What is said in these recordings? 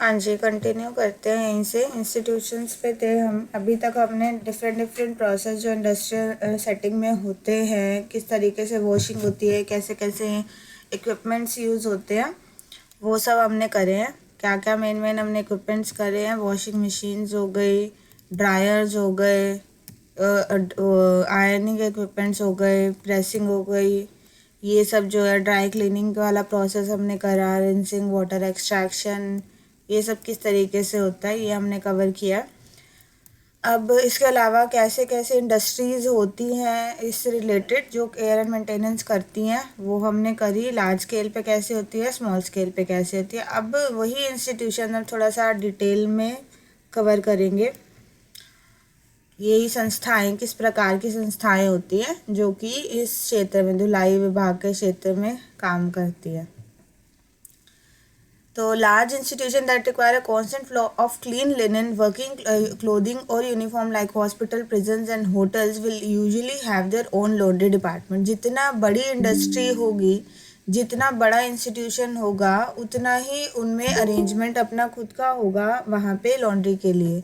हाँ जी, कंटिन्यू करते हैं यहीं से। इंस्टीट्यूशंस पे थे हम। अभी तक हमने डिफरेंट डिफरेंट प्रोसेस जो इंडस्ट्रियल सेटिंग में होते हैं, किस तरीके से वॉशिंग होती है, कैसे कैसे इक्विपमेंट्स यूज़ होते हैं, वो सब हमने करे हैं। क्या क्या मेन मेन हमने इक्विपमेंट्स करे हैं, वॉशिंग मशीन्स हो गई, ड्रायर्स हो गए, आयरनिंग इक्विपमेंट्स हो गए, प्रेसिंग हो गई, ये सब जो है ड्राई क्लीनिंग वाला प्रोसेस हमने करा, रिंसिंग, वाटर एक्सट्रैक्शन, ये सब किस तरीके से होता है ये हमने कवर किया। अब इसके अलावा कैसे कैसे इंडस्ट्रीज़ होती हैं इससे रिलेटेड जो केयर एंड मेंटेनेंस करती हैं वो हमने करी। लार्ज स्केल पे कैसे होती है, स्मॉल स्केल पे कैसे होती है। अब वही इंस्टीट्यूशन हम थोड़ा सा डिटेल में कवर करेंगे। यही संस्थाएं किस प्रकार की संस्थाएं होती हैं जो कि इस क्षेत्र में, धुलाई विभाग के क्षेत्र में काम करती है। तो large institution that require a constant flow of clean linen, working clothing or uniform like hospital, prisons and hotels will usually have their own laundry department. जितना बड़ी इंडस्ट्री होगी, जितना बड़ा इंस्टीट्यूशन होगा, उतना ही उनमें अरेंजमेंट अपना खुद का होगा वहाँ पे लॉन्ड्री के लिए।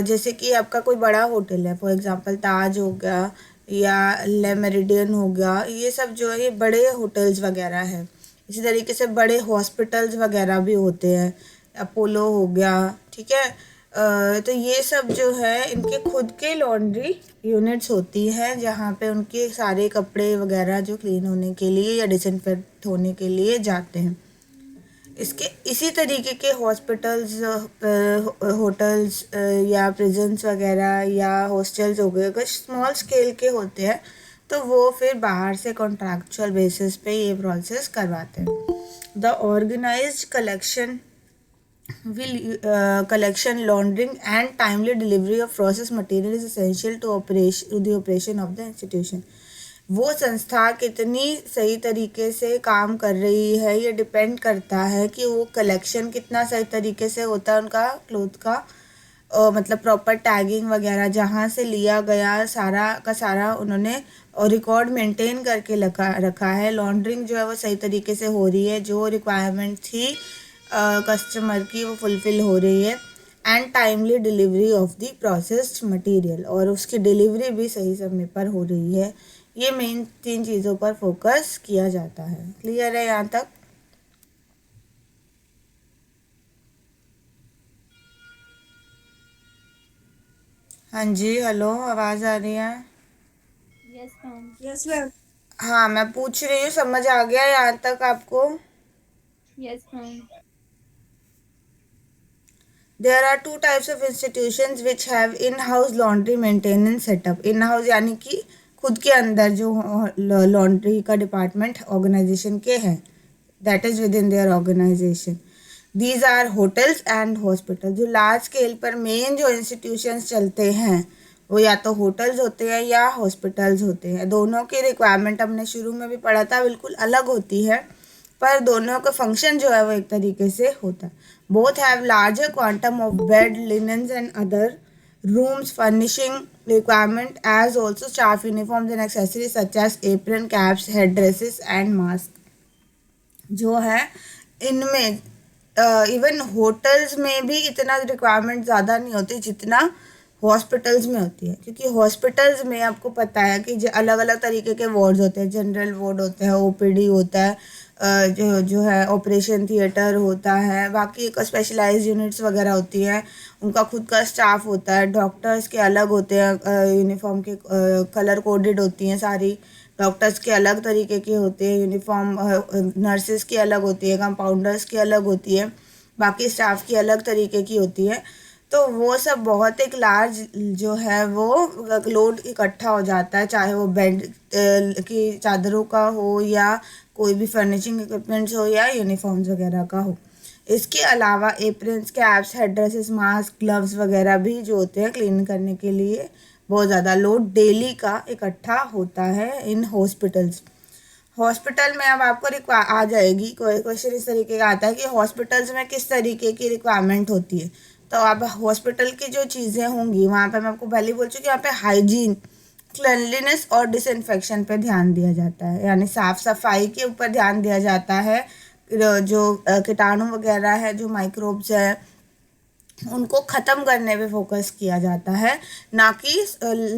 जैसे कि आपका कोई बड़ा होटल है, फॉर एग्जांपल ताज हो गया या ले मेरिडियन हो गया, ये सब जो है ये बड़े होटल्स वगैरह हैं। इसी तरीके से बड़े हॉस्पिटल्स वगैरह भी होते हैं, अपोलो हो गया, ठीक है। तो ये सब जो है इनके खुद के लॉन्ड्री यूनिट्स होती हैं जहाँ पे उनके सारे कपड़े वगैरह जो क्लीन होने के लिए या डिसइंफेक्ट होने के लिए जाते हैं। इसके इसी तरीके के हॉस्पिटल्स, होटल्स या प्रिजन्स वगैरह या हॉस्टल्स हो गए, अगर स्मॉल स्केल के होते हैं तो वो फिर बाहर से कॉन्ट्रैक्चुअल बेसिस पे ये प्रोसेस करवाते हैं। The organised collection collection, laundering and timely delivery of processed material is essential to the operation of the institution. वो संस्था कितनी सही तरीके से काम कर रही है ये डिपेंड करता है कि वो कलेक्शन कितना सही तरीके से होता है उनका क्लोथ का, मतलब प्रॉपर टैगिंग वगैरह जहाँ से लिया गया सारा का सारा उन्होंने और रिकॉर्ड मेंटेन करके रखा है। लॉन्ड्रिंग जो है वो सही तरीके से हो रही है, जो रिक्वायरमेंट थी कस्टमर की वो फुलफ़िल हो रही है। And timely delivery of the processed material, और उसकी डिलीवरी भी सही समय पर हो रही है। ये मेन 3 चीज़ों पर फोकस किया जाता है। क्लियर है यहाँ तक? हाँ जी, हेलो, आवाज़ आ रही है? Yes ma'am. Yes ma'am. हाँ, मैं पूछ रही हूँ, समझ आ गया यहाँ तक आपको? Yes ma'am. There are 2 types of institutions which have in-house laundry maintenance setup. In-house यानी कि खुद के अंदर जो लॉन्ड्री का डिपार्टमेंट ऑर्गेनाइजेशन के हैं, that is with in their organisation. These are hotels and hospital. जो लार्ज स्केल पर मेन जो इंस्टीट्यूशंस चलते हैं वो या तो होटल्स होते हैं या हॉस्पिटल्स होते हैं। दोनों की रिक्वायरमेंट हमने शुरू में भी पढ़ा था, बिल्कुल अलग होती है, पर दोनों का फंक्शन जो है वो एक तरीके से होता है। Both have larger quantum of bed, linens and other rooms furnishing requirement as also staff uniforms and accessories such as apron, caps, headdresses and mask। जो है इनमें इवन होटल्स में भी इतना रिक्वायरमेंट ज़्यादा नहीं होती जितना हॉस्पिटल्स में होती है, क्योंकि हॉस्पिटल्स में आपको पता है कि अलग अलग तरीके के वार्ड्स होते हैं। जनरल वार्ड होता है, ओपीडी होता है, जो है ऑपरेशन थिएटर होता है, बाकी एक स्पेशलाइज यूनिट्स वगैरह होती हैं, उनका खुद का स्टाफ होता है। डॉक्टर्स के अलग होते हैं, यूनिफॉर्म के कलर कोडेड होती हैं सारी, डॉक्टर्स के अलग तरीके के होते हैं यूनिफॉर्म, नर्सेस की अलग होती है, कंपाउंडर्स की अलग होती है, बाकी स्टाफ की अलग तरीके की होती है। तो वो सब बहुत एक लार्ज जो है वो लोड इकट्ठा हो जाता है, चाहे वो बेड की चादरों का हो या कोई भी फर्निशिंग इक्विपमेंट्स हो या यूनिफॉर्म्स वगैरह का हो। इसके अलावा एप्रन्स, कैप्स, हेडड्रेसेस, मास्क, ग्लव्स वगैरह भी जो होते हैं क्लीन करने के लिए बहुत ज़्यादा लोड डेली का इकट्ठा होता है इन हॉस्पिटल्स। हॉस्पिटल में अब आपको आ जाएगी कोई क्वेश्चन इस तरीके का आता है कि हॉस्पिटल्स में किस तरीके की रिक्वायरमेंट होती है। तो अब हॉस्पिटल की जो चीज़ें होंगी वहाँ पे मैं आपको पहले बोल चुकी, यहाँ पे हाइजीन, क्लिनलीनेस और डिसइंफेक्शन पे ध्यान दिया जाता है, यानी साफ़ सफाई के ऊपर ध्यान दिया जाता है। जो कीटाणु वगैरह है, जो माइक्रोब्स है, उनको ख़त्म करने पे फोकस किया जाता है, ना कि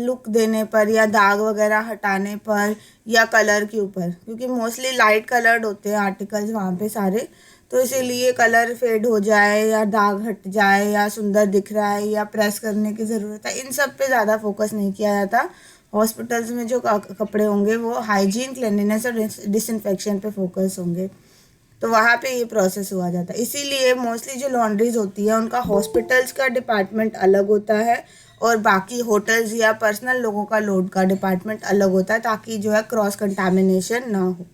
लुक देने पर या दाग वगैरह हटाने पर या कलर के ऊपर, क्योंकि मोस्टली लाइट कलर्ड होते हैं आर्टिकल्स वहाँ पे सारे, तो इसीलिए कलर फेड हो जाए या दाग हट जाए या सुंदर दिख रहा है या प्रेस करने की ज़रूरत है, इन सब पे ज़्यादा फोकस नहीं किया जाता। हॉस्पिटल्स में जो कपड़े होंगे वो हाइजीन, क्लिनलीनेस और डिसइंफेक्शन पे फोकस होंगे, तो वहाँ पे ये प्रोसेस हुआ जाता है। इसीलिए मोस्टली जो लॉन्ड्रीज होती है उनका हॉस्पिटल्स का डिपार्टमेंट अलग होता है और बाकी होटल्स या पर्सनल लोगों का लोड का डिपार्टमेंट अलग होता है, ताकि जो है क्रॉस कंटामिनेशन ना हो।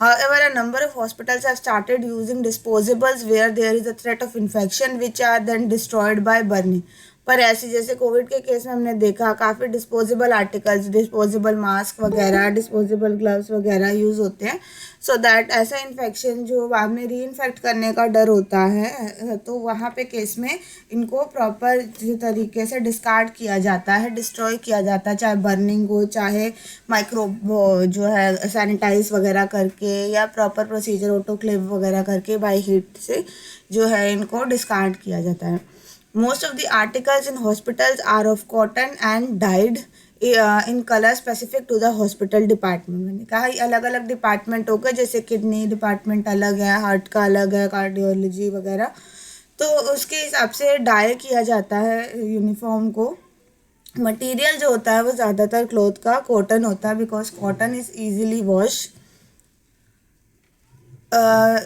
However, a number of hospitals have started using disposables where there is a threat of infection, which are then destroyed by burning. पर ऐसे जैसे कोविड के केस में हमने देखा काफ़ी डिस्पोजेबल आर्टिकल्स, डिस्पोजेबल मास्क वगैरह, डिस्पोजेबल ग्लव्स वगैरह यूज़ होते हैं, सो दैट ऐसा इन्फेक्शन जो बाद में री इन्फेक्ट करने का डर होता है, तो वहाँ पे केस में इनको प्रॉपर तरीके से डिस्कार्ड किया जाता है, डिस्ट्रॉय किया जाता है, चाहे बर्निंग हो, चाहे माइक्रोब जो है सैनिटाइज वगैरह करके या प्रॉपर प्रोसीजर ऑटोक्लेव वगैरह करके बाय हीट से जो है इनको डिस्कार्ड किया जाता है। Most of the articles in hospitals are of cotton and dyed in colour specific to the hospital department. मैंने कहा अलग अलग डिपार्टमेंट हो गए, जैसे किडनी डिपार्टमेंट अलग है, हार्ट का अलग है, कार्डियोलॉजी वगैरह, तो उसके हिसाब से डाई किया जाता है यूनिफॉर्म को। मटेरियल जो होता है वो ज़्यादातर क्लॉथ का कॉटन होता है, because cotton is easily wash,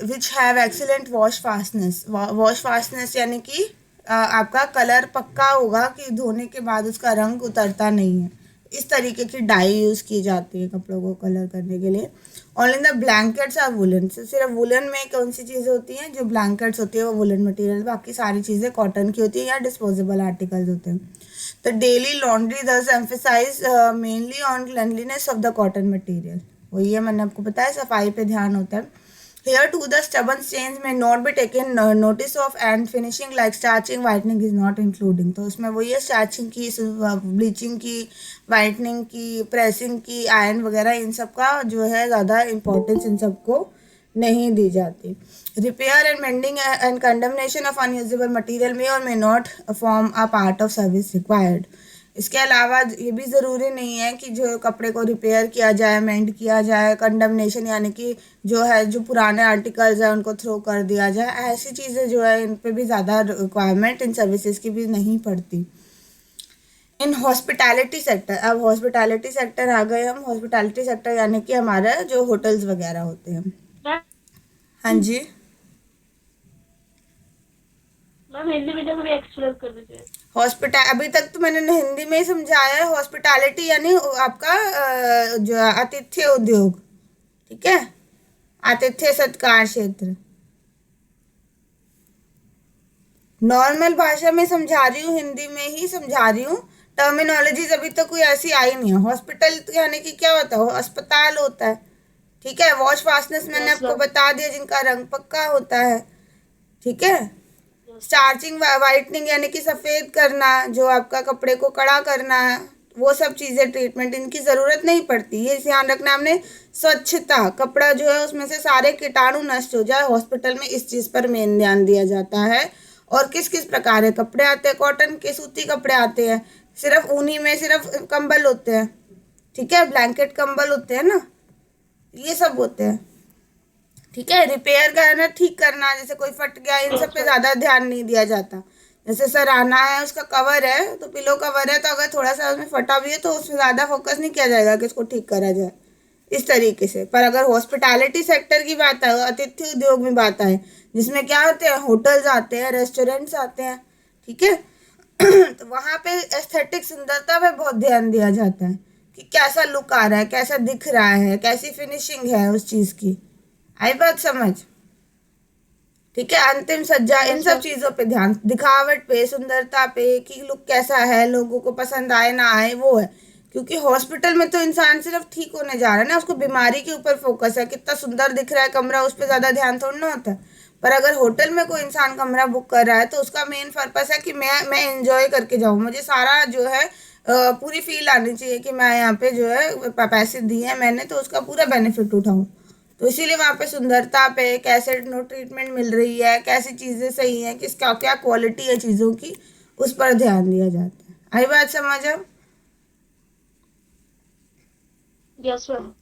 which have excellent wash fastness. Wash fastness यानी कि आपका कलर पक्का होगा कि धोने के बाद उसका रंग उतरता नहीं है। इस तरीके की डाई यूज़ की जाती है कपड़ों को कलर करने के लिए। Only the blankets are woollen, सिर्फ वुलन में कौन सी चीज़ें होती हैं, जो ब्लैंकेट्स होती है वो वुलन मटेरियल, बाकी सारी चीज़ें कॉटन की होती है या डिस्पोजेबल आर्टिकल्स होते हैं। The daily laundry thus emphasize mainly on क्लेanliness ऑफ द कॉटन मटेरियल। वही है, मैंने आपको बताया सफाई पे ध्यान होता है। Here too the stubborn stains may not be taken notice of and finishing like starching whitening is not including। तो उसमें वही है स्टार्चिंग की, ब्लीचिंग की, वाइटनिंग की, प्रेसिंग की, आयरन वगैरह, इन सब का जो है ज़्यादा इम्पोर्टेंस इन सबको नहीं दी जाती। Repair and mending and condemnation of unusable material में और may not form a part of service required. इसके अलावा ये भी ज़रूरी नहीं है कि जो कपड़े को रिपेयर किया जाए, मेंड किया जाए, कंडमनेशन यानी कि जो है जो पुराने आर्टिकल्स हैं उनको थ्रो कर दिया जाए, ऐसी चीज़ें जो है इन पे भी ज़्यादा रिक्वायरमेंट इन सर्विसेज की भी नहीं पड़ती। इन हॉस्पिटैलिटी सेक्टर, अब हॉस्पिटैलिटी सेक्टर आ गए हम। हॉस्पिटैलिटी सेक्टर यानी कि हमारा जो होटल्स वगैरह होते हैं। हाँ जी मैम, हिंदी मीडियम में एक्सप्लेन कर दीजिए। हॉस्पिटल, अभी तक तो मैंने हिंदी में ही समझाया है। हॉस्पिटैलिटी यानी आपका जो आतिथ्य उद्योग, ठीक है, आतिथ्य सत्कार क्षेत्र। नॉर्मल भाषा में समझा रही हूँ, हिंदी में ही समझा रही हूँ। टर्मिनोलॉजीज अभी तक कोई ऐसी आई नहीं है। हॉस्पिटल यानी कि क्या होता है, अस्पताल होता है, ठीक है। वॉश फास्टनेस मैंने आपको बता दिया, जिनका रंग पक्का होता है, ठीक है। स्टार्चिंग वाइटनिंग यानी कि सफ़ेद करना, जो आपका कपड़े को कड़ा करना है, वो सब चीज़ें ट्रीटमेंट इनकी ज़रूरत नहीं पड़ती। ये ध्यान रखना हमने, स्वच्छता, कपड़ा जो है उसमें से सारे कीटाणु नष्ट हो जाए, हॉस्पिटल में इस चीज़ पर मेन ध्यान दिया जाता है। और किस किस प्रकार के कपड़े आते हैं, कॉटन के, सूती कपड़े आते हैं, सिर्फ ऊनी में सिर्फ कंबल होते हैं, ठीक है, ब्लैंकेट कंबल होते हैं ना, ये सब होते हैं, ठीक है। रिपेयर करना, ठीक करना, जैसे कोई फट गया, इन सब पे ज़्यादा ध्यान नहीं दिया जाता। जैसे सराहना है, उसका कवर है तो पिलो कवर है, तो अगर थोड़ा सा उसमें फटा भी है तो उसमें ज़्यादा फोकस नहीं किया जाएगा कि इसको ठीक करा जाए, इस तरीके से। पर अगर हॉस्पिटैलिटी सेक्टर की बात है, आतिथ्य उद्योग में बात है, जिसमें क्या होते हैं, होटल्स आते हैं, रेस्टोरेंट्स आते हैं, ठीक है तो वहाँ पे एस्थेटिक, सुंदरता पे बहुत ध्यान दिया जाता है कि कैसा लुक आ रहा है, कैसा दिख रहा है, कैसी फिनिशिंग है उस चीज़ की। आई बात समझ, ठीक है। अंतिम सज्जा, इन सब चीज़ों पे ध्यान, दिखावट पे, सुंदरता पे, कि लुक कैसा है, लोगों को पसंद आए ना आए, वो है। क्योंकि हॉस्पिटल में तो इंसान सिर्फ ठीक होने जा रहा है ना, उसको बीमारी के ऊपर फोकस है, कितना सुंदर दिख रहा है कमरा, उस पर ज़्यादा ध्यान थोड़ा ना होता है। पर अगर होटल में कोई इंसान कमरा बुक कर रहा है तो उसका मेन पर्पस है कि मैं एंजॉय करके जाऊँ, मुझे सारा जो है पूरी फील आनी चाहिए कि मैं यहाँ पे जो है पैसे दिए हैं मैंने, तो उसका पूरा बेनिफिट उठाऊँ। तो इसीलिए वहाँ पे सुंदरता पे कैसे नो ट्रीटमेंट मिल रही है, कैसी चीज़ें सही हैं, किसका क्या क्वालिटी है चीज़ों की, उस पर ध्यान दिया जाता है। आई बात समझ अब? Yes ma'am.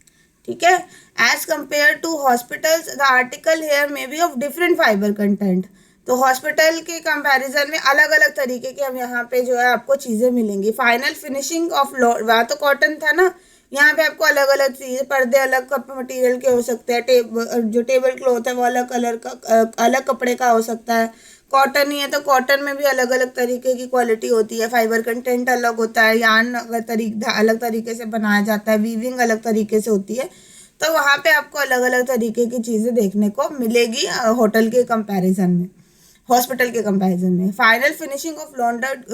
ठीक है। As compare to hospitals the article here may be of different fibre content. तो हॉस्पिटल के कंपैरिजन में अलग अलग तरीके के हम यहाँ पे जो है आपको चीज़ें मिलेंगी। फाइनल फिनिशिंग ऑफ वहाँ तो कॉटन था ना, यहाँ पे आपको अलग अलग चीज़, पर्दे अलग मटेरियल के हो सकते हैं, जो टेबल क्लॉथ है वो अलग कलर का, अलग कपड़े का हो सकता है। कॉटन ही है तो कॉटन में भी अलग अलग तरीके की क्वालिटी होती है, फाइबर कंटेंट अलग होता है, यार्न अलग तरीके से बनाया जाता है, वीविंग अलग तरीके से होती है। तो वहाँ पे आपको अलग अलग तरीके की चीज़ें देखने को मिलेगी होटल के कंपैरिजन में, हॉस्पिटल के कंपैरिजन में। Final finishing of laundered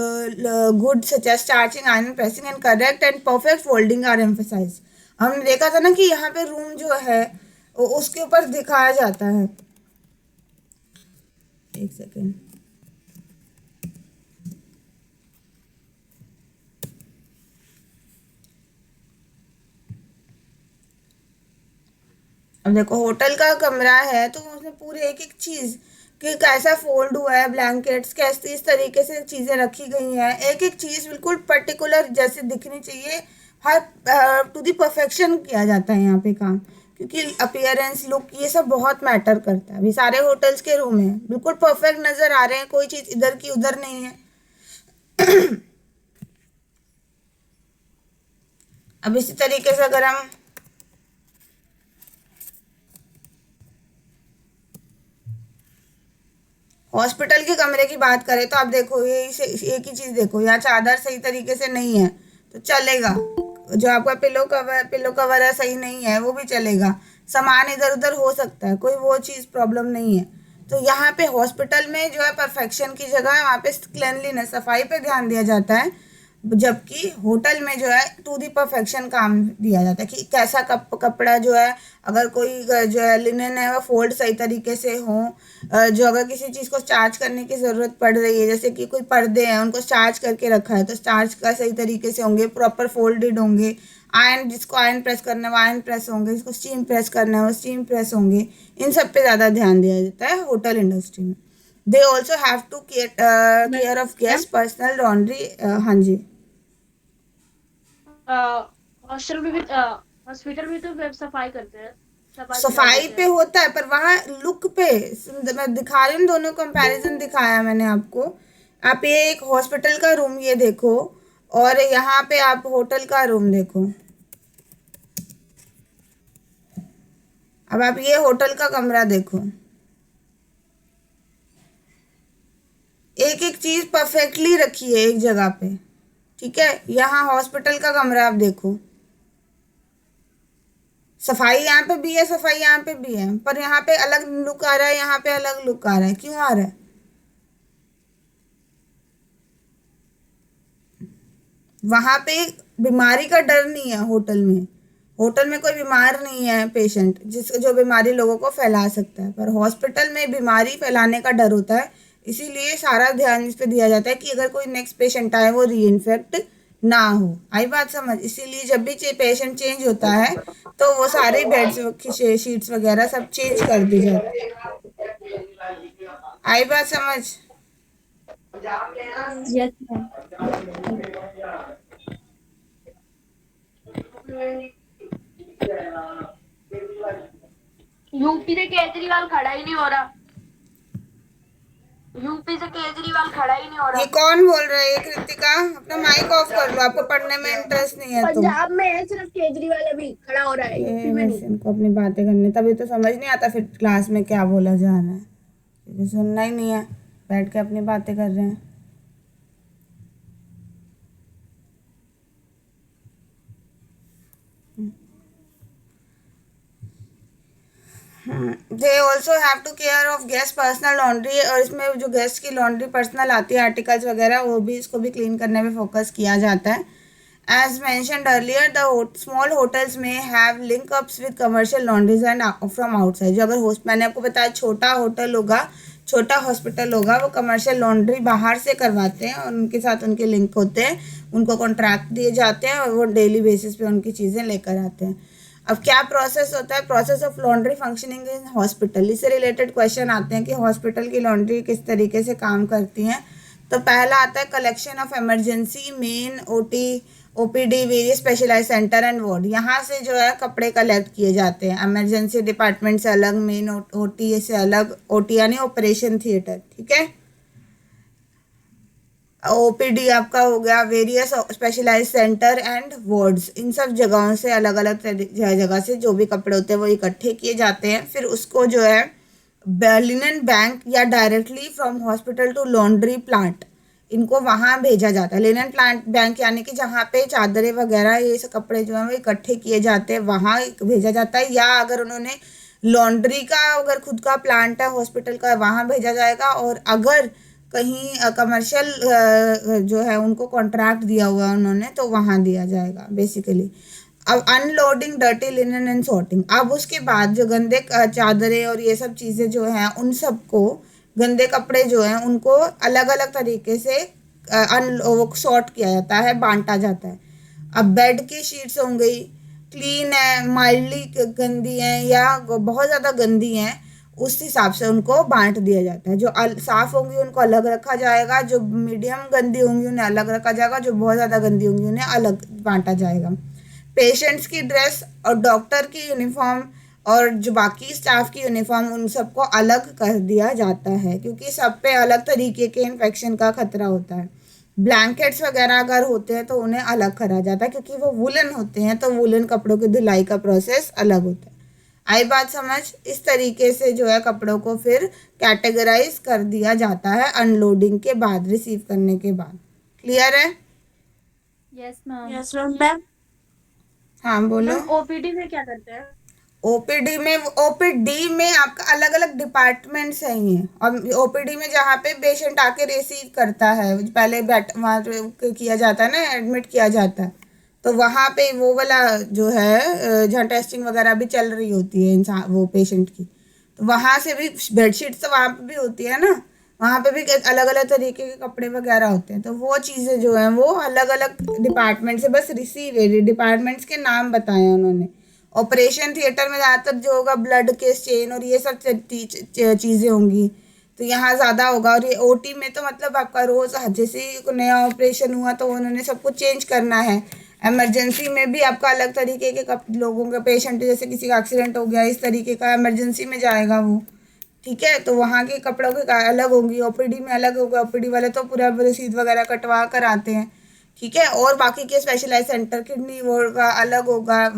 good such as starching, iron, pressing and correct and perfect folding are emphasize. हमने देखा था ना कि यहाँ पे रूम जो है उसके ऊपर दिखाया जाता है। एक सेकेंड, अब देखो होटल का कमरा है तो उसमें पूरी एक एक चीज़ कि कैसा फोल्ड हुआ है, ब्लैंकेट्स कैसे इस तरीके से चीज़ें रखी गई हैं, एक एक चीज़ बिल्कुल पर्टिकुलर जैसे दिखनी चाहिए, हर टू दी परफेक्शन किया जाता है यहाँ पे काम, क्योंकि अपीयरेंस, लुक, ये सब बहुत मैटर करता है। अभी सारे होटल्स के रूम हैं बिल्कुल परफेक्ट नज़र आ रहे हैं, कोई चीज़ इधर की उधर नहीं है। अब इसी तरीके से अगर हम हॉस्पिटल के कमरे की बात करें तो आप देखो ये एक ही चीज़ देखो, यहाँ चादर सही तरीके से नहीं है तो चलेगा, जो आपका पिलो कवर है सही नहीं है वो भी चलेगा, सामान इधर उधर हो सकता है, कोई वो चीज़ प्रॉब्लम नहीं है। तो यहाँ पे हॉस्पिटल में जो है परफेक्शन की जगह वहाँ पे क्लेanलीनेस, सफाई पे ध्यान दिया जाता है, जबकि होटल में जो है टू दी परफेक्शन काम दिया जाता है कि कैसा कपड़ा जो है, अगर कोई जो है लिनन है वो फोल्ड सही तरीके से हो, जो अगर किसी चीज़ को चार्ज करने की ज़रूरत पड़ रही है, जैसे कि कोई पर्दे हैं उनको चार्ज करके रखा है तो चार्ज का सही तरीके से होंगे, प्रॉपर फोल्डेड होंगे, आयरन, जिसको आयरन प्रेस करना है वो आयरन प्रेस होंगे, जिसको स्टीम प्रेस करना है वो स्टीम प्रेस होंगे। इन सब पे ज़्यादा ध्यान दिया जाता है होटल इंडस्ट्री में। They also have to care of guest personal laundry. हाँ जी, हॉस्पिटल में तो सफाई करते हैं, सफाई पे होता है पर वहाँ लुक पे, मैं दिखा रही हूँ दोनों कंपैरिजन दिखाया मैंने आपको। आप ये एक हॉस्पिटल का रूम ये देखो और यहाँ पे आप होटल का रूम देखो। अब आप ये होटल का कमरा देखो, एक एक चीज परफेक्टली रखी है एक जगह पे, ठीक है। यहाँ हॉस्पिटल का कमरा आप देखो, सफाई यहाँ पे भी है, सफाई यहाँ पे भी है, पर यहाँ पे अलग लुक आ रहा है, यहाँ पे अलग लुक आ रहा है, क्यों आ रहा है? वहां पे बीमारी का डर नहीं है होटल में, होटल में कोई बीमार नहीं है पेशेंट जो बीमारी लोगों को फैला सकता है, पर हॉस्पिटल में बीमारी फैलाने का डर होता है, इसीलिए सारा ध्यान इस पे दिया जाता है कि अगर कोई नेक्स्ट पेशेंट आए वो री इन्फेक्ट ना हो। आई बात समझ? इसीलिए जब भी पेशेंट चेंज होता है तो वो सारे बेड्स शीट्स वगैरह सब चेंज कर दी जाती है। आई बात समझ? Yes ma'am. यूपी से केजरीवाल खड़ा ही नहीं हो रहा, यूपी से केजरीवाल खड़ा ही नहीं हो रहा। ये कौन बोल रहा है? ये कृतिका, अपना माइक ऑफ कर लो, आपको पढ़ने में इंटरेस्ट नहीं है तो। पंजाब में है सिर्फ केजरीवाल अभी खड़ा हो रहा है, यूपी में नहीं। इनको अपनी बातें करने, तभी तो समझ नहीं आता फिर क्लास में क्या बोला जा रहा है, क्योंकि सुनना ही नहीं है, बैठ के अपनी बातें कर रहे हैं। They also have to care of guest personal laundry, और इसमें जो गेस्ट की लॉन्ड्री पर्सनल आती है आर्टिकल्स वगैरह वो भी, इसको भी क्लीन करने में फोकस किया जाता है। As mentioned earlier the small hotels में have linkups with commercial laundries and from outside. जो अगर मैंने आपको बताया छोटा होटल होगा, छोटा हॉस्पिटल होगा, वो कमर्शियल लॉन्ड्री बाहर से करवाते हैं और उनके साथ उनके लिंक होते हैं, उनको कॉन्ट्रैक्ट दिए जाते हैं और वो डेली बेसिस पे उनकी चीज़ें लेकर आते हैं। अब क्या प्रोसेस होता है, process of laundry functioning in hospital, इससे रिलेटेड क्वेश्चन आते हैं कि हॉस्पिटल की लॉन्ड्री किस तरीके से काम करती हैं। तो पहला आता है collection of emergency, main, OT, OPD, various specialise centre and ward. यहाँ से जो है कपड़े कलेक्ट किए जाते हैं, इमरजेंसी डिपार्टमेंट से अलग, मेन ओटी से अलग, ओटी यानी ऑपरेशन थिएटर, ठीक है। ओपीडी आपका हो गया various specialise centre and wards, इन सब जगहों से अलग अलग जगह से जो भी कपड़े होते हैं वो इकट्ठे किए जाते हैं। फिर उसको जो है लिनन बैंक या directly from hospital to laundry plant, इनको वहाँ भेजा जाता है। लिनन प्लांट बैंक यानी कि जहाँ पे चादरें वगैरह ये सब कपड़े जो हैं वो इकट्ठे किए जाते हैं वहाँ भेजा जाता है, या अगर उन्होंने लॉन्ड्री का अगर खुद का प्लांट है हॉस्पिटल का वहाँ भेजा जाएगा, और अगर कहीं कमर्शियल जो है उनको कॉन्ट्रैक्ट दिया हुआ है उन्होंने तो वहाँ दिया जाएगा बेसिकली। अब unloading dirty linen and sorting, अब उसके बाद जो गंदे चादरें और ये सब चीज़ें जो हैं उन सबको, गंदे कपड़े जो हैं उनको अलग अलग तरीके से सॉर्ट किया जाता है, बांटा जाता है। अब बेड की शीट्स हो गई, क्लीन है, माइल्डली गंदी हैं या बहुत ज़्यादा गंदी हैं, उस हिसाब से उनको बांट दिया जाता है। जो साफ़ होंगी उनको अलग रखा जाएगा, जो मीडियम गंदी होंगी उन्हें अलग रखा जाएगा, जो बहुत ज़्यादा गंदी होंगी उन्हें अलग बांटा जाएगा। पेशेंट्स की ड्रेस और डॉक्टर की यूनिफॉर्म और जो बाकी स्टाफ की यूनिफॉर्म उन सबको अलग कर दिया जाता है, क्योंकि सब पे अलग तरीके के इन्फेक्शन का खतरा होता है। ब्लैंकेट्स वगैरह अगर होते हैं तो उन्हें अलग करा जाता है, क्योंकि वो वुलन होते हैं तो वुलन कपड़ों की धुलाई का प्रोसेस अलग होता है। आई बात समझ? इस तरीके से जो है कपड़ों को फिर कैटेगराइज कर दिया जाता है अनलोडिंग के बाद, रिसीव करने के बाद। क्लियर है? Yes ma'am. Yes ma'am. हाँ बोलो। मैम ओपीडी में क्या करते हैं? ओपीडी में आपका अलग अलग डिपार्टमेंट्स हैं ये, और ओपीडी में जहाँ पे पेशेंट आके रिसीव करता है, पहले वहाँ किया जाता है ना, एडमिट किया जाता है, तो वहाँ पे वो वाला जो है जहाँ टेस्टिंग वगैरह भी चल रही होती है इंसान वो पेशेंट की, तो वहाँ से भी बेडशीट तो वहाँ पे भी होती है ना, वहाँ पे भी अलग अलग तरीके के कपड़े वगैरह होते हैं। तो वो चीज़ें जो हैं वो अलग अलग डिपार्टमेंट से बस रिसीव है, डिपार्टमेंट्स के नाम बताए हैं उन्होंने। ऑपरेशन थिएटर में ज़्यादातर जो होगा ब्लड के चेन और ये सब चीज़ें होंगी, तो यहाँ ज़्यादा होगा। और ये ओटी में तो मतलब आपका रोज़ जैसे ही नया ऑपरेशन हुआ तो उन्होंने सब कुछ चेंज करना है। इमरजेंसी में भी आपका अलग तरीके के लोगों का पेशेंट, जैसे किसी का एक्सीडेंट हो गया इस तरीके का इमरजेंसी में जाएगा वो, ठीक है, तो वहाँ के कपड़ों की अलग होंगी। ओपीडी में अलग होगा, ओपीडी वाले तो पूरा रसीद वगैरह कटवा कर आते हैं, ठीक है। और बाकी के स्पेशलाइज सेंटर किडनी वार्ड का अलग होगा,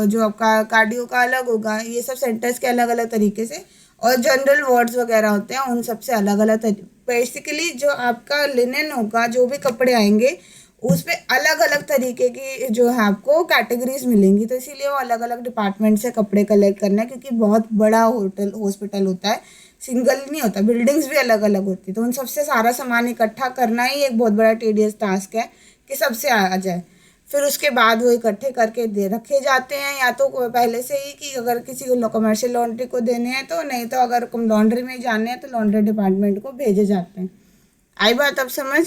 जो आपका कार्डियो का अलग होगा, ये सब सेंटर्स के अलग अलग तरीके से, और जनरल वार्ड्स वगैरह होते हैं उन सब से अलग अलग बेसिकली जो आपका लिनन होगा, जो भी कपड़े आएंगे उस पर अलग अलग तरीके की जो है आपको कैटेगरीज मिलेंगी, तो इसीलिए वो अलग अलग डिपार्टमेंट से कपड़े कलेक्ट करना है, क्योंकि बहुत बड़ा हॉस्पिटल होता है, सिंगल नहीं होता, बिल्डिंग्स भी अलग अलग होती है, तो उन सबसे सारा सामान इकट्ठा करना ही एक बहुत बड़ा टीडियस टास्क है कि सबसे आ जाए। फिर उसके बाद वो इकट्ठे करके दे रखे जाते हैं, या तो पहले से ही कि अगर किसी को कमर्शियल लॉन्ड्री को देने हैं तो, नहीं तो अगर लॉन्ड्री में जाने हैं तो लॉन्ड्री डिपार्टमेंट को भेजे जाते हैं। आई बात अब समझ?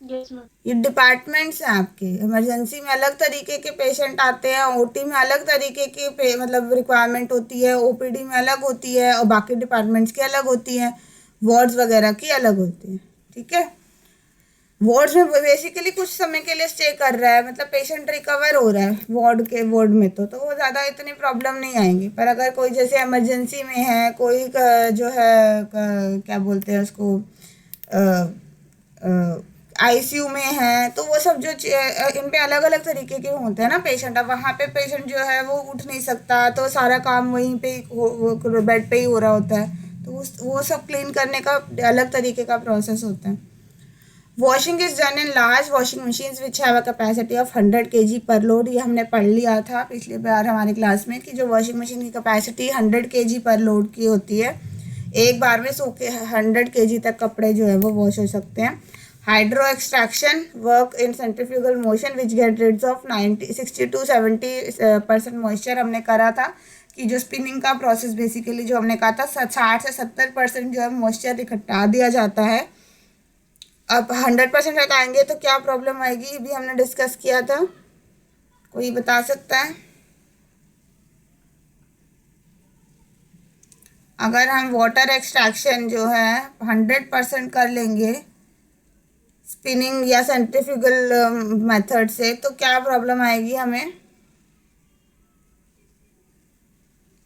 Yes ma'am. ये डिपार्टमेंट्स हैं आपके। इमरजेंसी में अलग तरीके के पेशेंट आते हैं, ओटी में अलग तरीके के मतलब रिक्वायरमेंट होती है, ओपीडी में अलग होती है, और बाकी डिपार्टमेंट्स की अलग होती हैं, वार्ड्स वगैरह की अलग होती है, ठीक है। वार्ड्स में बेसिकली कुछ समय के लिए स्टे कर रहा है, मतलब पेशेंट रिकवर हो रहा है वार्ड में तो वो ज़्यादा इतनी प्रॉब्लम नहीं आएंगी। पर अगर कोई जैसे इमरजेंसी में है, कोई जो है क्या बोलते हैं उसको, आईसीयू में है, तो वो सब जो इन पे अलग अलग तरीके के होते हैं ना पेशेंट। अब वहाँ पे पेशेंट जो है वो उठ नहीं सकता, तो सारा काम वहीं पे बेड पे ही हो रहा होता है, तो वो सब क्लीन करने का अलग तरीके का प्रोसेस होता है। Washing is done in large washing machines which have a capacity of 100 kg पर लोड। ये हमने पढ़ लिया था पिछली बार हमारी क्लास में कि जो वॉशिंग मशीन की कैपेसिटी 100 kg पर लोड की होती है, एक बार में 100 kg तक कपड़े जो है वो वॉश हो सकते हैं। Hydro extraction work in centrifugal motion which get rids of 60 to 70% moisture. हमने करा था कि जो स्पिनिंग का प्रोसेस बेसिकली जो हमने कहा था 60 से 70% जो है मॉइस्चर इकट्ठा दिया जाता है। अब 100% हटाएंगे तो क्या प्रॉब्लम आएगी, ये भी हमने डिस्कस किया था, कोई बता सकता है? अगर हम वाटर एक्सट्रैक्शन जो है 100% कर लेंगे स्पिनिंग या सेंट्रीफ्यूगल मेथड से, तो क्या प्रॉब्लम आएगी हमें?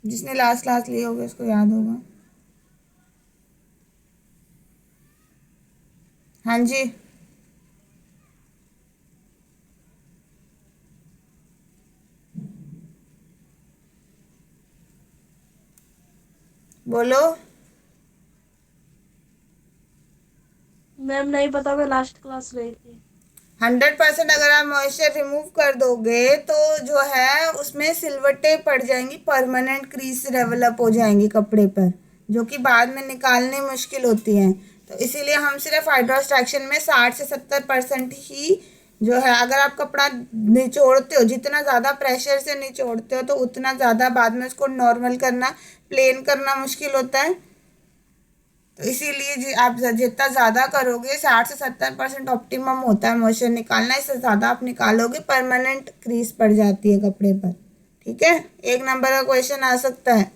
जिसने लास्ट क्लास लिए होगे उसको याद होगा। हाँ जी, बोलो। मैम नहीं पता, मैं लास्ट क्लास गई थी। 100% अगर आप मॉइस्चर रिमूव कर दोगे तो जो है उसमें सिलवटें पड़ जाएंगी, परमानेंट क्रीज डेवलप हो जाएंगी कपड़े पर, जो कि बाद में निकालने मुश्किल होती हैं। तो इसीलिए हम सिर्फ हाइड्रोस्ट्रैक्शन में 60 से 70% ही जो है, अगर आप कपड़ा निचोड़ते हो, जितना ज़्यादा प्रेशर से निचोड़ते हो तो उतना ज़्यादा बाद में उसको नॉर्मल करना, प्लेन करना मुश्किल होता है। तो इसीलिए आप जितना ज़्यादा करोगे 60 से 70% ऑप्टिमम होता है मॉइस्चर निकालना। इससे ज़्यादा आप निकालोगे परमानेंट क्रीज पड़ जाती है कपड़े पर। ठीक है, 1 नंबर का क्वेश्चन आ सकता है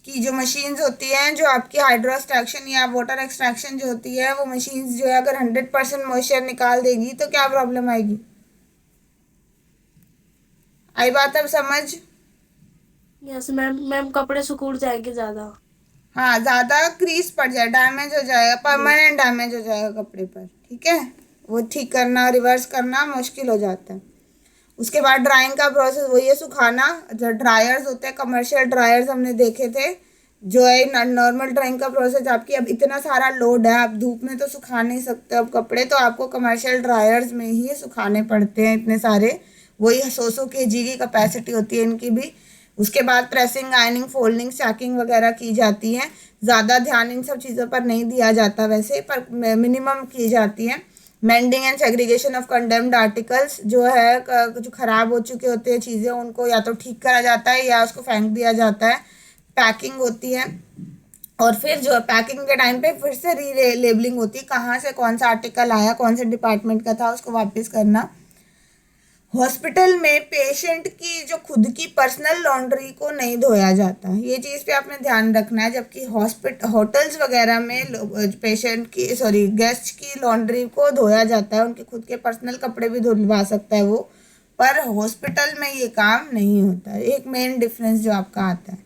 कि जो मशीन्स होती हैं, जो आपकी हाइड्रो एक्सट्रैक्शन या वाटर एक्सट्रैक्शन जो होती है, वो मशीन्स जो है अगर 100% मॉइस्चर निकाल देगी तो क्या प्रॉब्लम आएगी? आई बात अब समझ? Yes ma'am. मैम कपड़े सुखड़ जाएंगे ज़्यादा। हाँ, ज़्यादा क्रीज पड़ जाए, डैमेज हो जाएगा, परमानेंट डैमेज हो जाएगा कपड़े पर। ठीक है, वो ठीक करना, रिवर्स करना मुश्किल हो जाता है। उसके बाद ड्राइंग का प्रोसेस वही है, सुखाना। जो ड्रायर्स होते हैं, कमर्शियल ड्रायर्स हमने देखे थे, जो है नॉर्मल ड्राइंग का प्रोसेस आपकी, अब इतना सारा लोड है, आप धूप में तो सुखा नहीं सकते अब कपड़े, तो आपको कमर्शियल ड्रायर्स में ही सुखाने पड़ते हैं इतने सारे। वही 100 kg की कैपेसिटी होती है इनकी भी। उसके बाद प्रेसिंग, आयनिंग, फोल्डिंग, स्टैकिंग वगैरह की जाती है। ज़्यादा ध्यान इन सब चीज़ों पर नहीं दिया जाता वैसे, पर मिनिमम की जाती है। Mending and segregation of condemned articles, जो है जो ख़राब हो चुके होते हैं चीज़ें, उनको या तो ठीक करा जाता है या उसको फेंक दिया जाता है। पैकिंग होती है, और फिर जो पैकिंग के टाइम पे फिर से री लेबलिंग होती है, कहाँ से कौन सा आर्टिकल आया, कौन से डिपार्टमेंट का था, उसको वापस करना। हॉस्पिटल में पेशेंट की जो खुद की पर्सनल लॉन्ड्री को नहीं धोया जाता, ये चीज़ पे आपने ध्यान रखना है। जबकि होटल्स वगैरह में पेशेंट की गेस्ट की लॉन्ड्री को धोया जाता है, उनके खुद के पर्सनल कपड़े भी धुलवा सकता है वो, पर हॉस्पिटल में ये काम नहीं होता है। एक मेन डिफरेंस जो आपका आता है।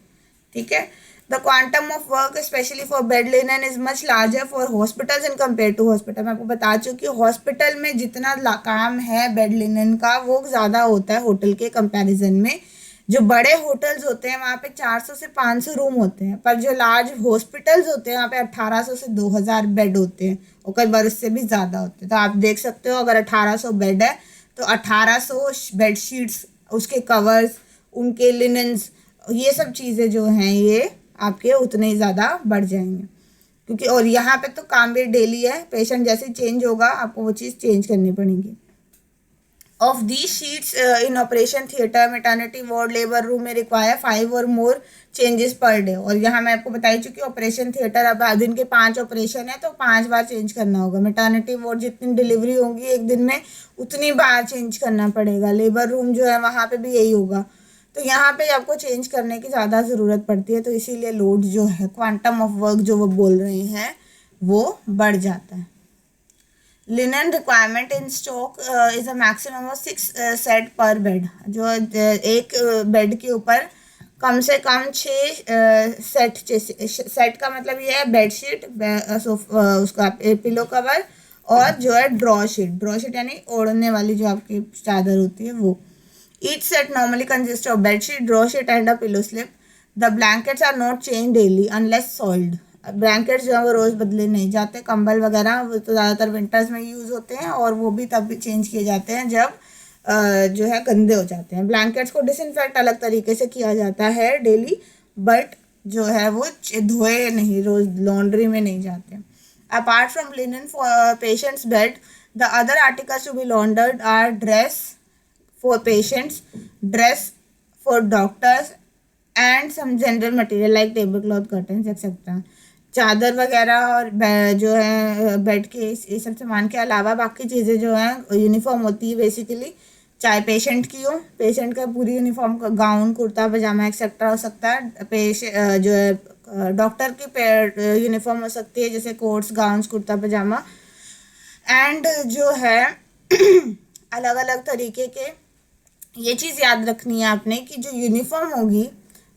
ठीक है, the quantum of work specially for bed linen is much larger for hospitals in compare to hospital. मैं आपको बता चुकी हूँ, हॉस्पिटल में जितना काम है बेड लिनन का वो ज़्यादा होता है होटल के कंपैरिजन में। जो बड़े होटल्स होते हैं वहाँ पे 400 से 500 रूम होते हैं, पर जो लार्ज हॉस्पिटल्स होते हैं वहाँ पे 1800 से 2000 बेड होते हैं, और कई बार उससे भी ज़्यादा होते हैं। तो आप देख सकते हो, अगर 1800 बेड है तो 1800 बेडशीट्स, उसके कवर्स, उनके लिनन्स, ये सब चीज़ें जो हैं ये आपके उतने ही ज़्यादा बढ़ जाएंगे। क्योंकि और यहाँ पे तो काम भी डेली है, पेशेंट जैसे चेंज होगा आपको वो चीज़ चेंज करनी पड़ेगी। Of the sheets in operation theatre, maternity ward, labour room में रिक्वायर 5 और मोर चेंजेस पर डे। और यहाँ मैं आपको बताई चुकी ऑपरेशन थिएटर, अब दिन के 5 ऑपरेशन है तो 5 बार चेंज करना होगा। मैटरनिटी वार्ड जितनी डिलीवरी होंगी एक दिन में उतनी बार चेंज करना पड़ेगा। लेबर रूम जो है वहाँ पे भी यही होगा। तो यहाँ पे आपको चेंज करने की ज़्यादा ज़रूरत पड़ती है, तो इसीलिए लोड जो है, क्वांटम ऑफ वर्क जो वो बोल रहे हैं, वो बढ़ जाता है। Linen requirement in stock is a maximum of 6 set पर बेड। जो एक बेड के ऊपर कम से कम 6 सेट का मतलब ये है बेडशीट, उसका पिलो कवर, और जो है ड्रॉ शीट यानी ओढ़ने वाली जो आपकी चादर होती है वो। Each set normally consists of bed sheet, draw sheet and a pillow slip. The blankets are not changed daily unless soiled. Blankets जो है वो रोज़ बदले नहीं जाते। कंबल वगैरह वो तो ज़्यादातर विंटर्स में यूज़ होते हैं, और वो भी तब भी चेंज किए जाते हैं जब जो है गंदे हो जाते हैं। ब्लैंकेट्स को डिसइंफेक्ट अलग तरीके से किया जाता है डेली, बट जो है वो धोए नहीं, रोज़ लॉन्ड्री में नहीं जाते। Apart from linen for patients bed, the other articles to be laundered are dress for patients, dress for doctors and some general material like tablecloth, curtains etc. चादर वगैरह और जो है बेड के ये सब सामान के अलावा बाकी चीज़ें जो हैं यूनिफॉर्म होती है बेसिकली, चाहे पेशेंट की हो, पेशेंट का पूरी यूनिफॉर्म का गाउन कुर्ता पजामा एक्सेट्रा हो सकता है। जो है डॉक्टर की यूनिफॉर्म हो सकती है, जैसे coats gowns kurta pyjama. And जो है अलग अलग तरीके के, ये चीज़ याद रखनी है आपने कि जो यूनिफॉर्म होगी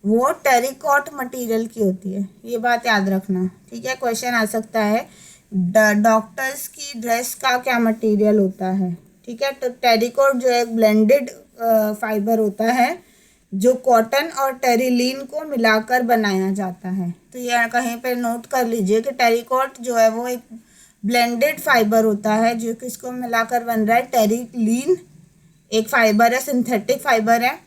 वो टेरिकॉट मटेरियल की होती है, ये बात याद रखना, ठीक है। क्वेश्चन आ सकता है डॉक्टर्स की ड्रेस का क्या मटेरियल होता है, ठीक है। तो टेरिकॉट जो है ब्लेंडेड फाइबर होता है जो कॉटन और टेरिलीन को मिलाकर बनाया जाता है। तो ये कहीं पे नोट कर लीजिए कि टेरिकॉट जो है वो एक ब्लेंडेड फाइबर होता है जो किसको मिलाकर बन रहा है, टेरिलीन एक फाइबर है, सिंथेटिक फाइबर है,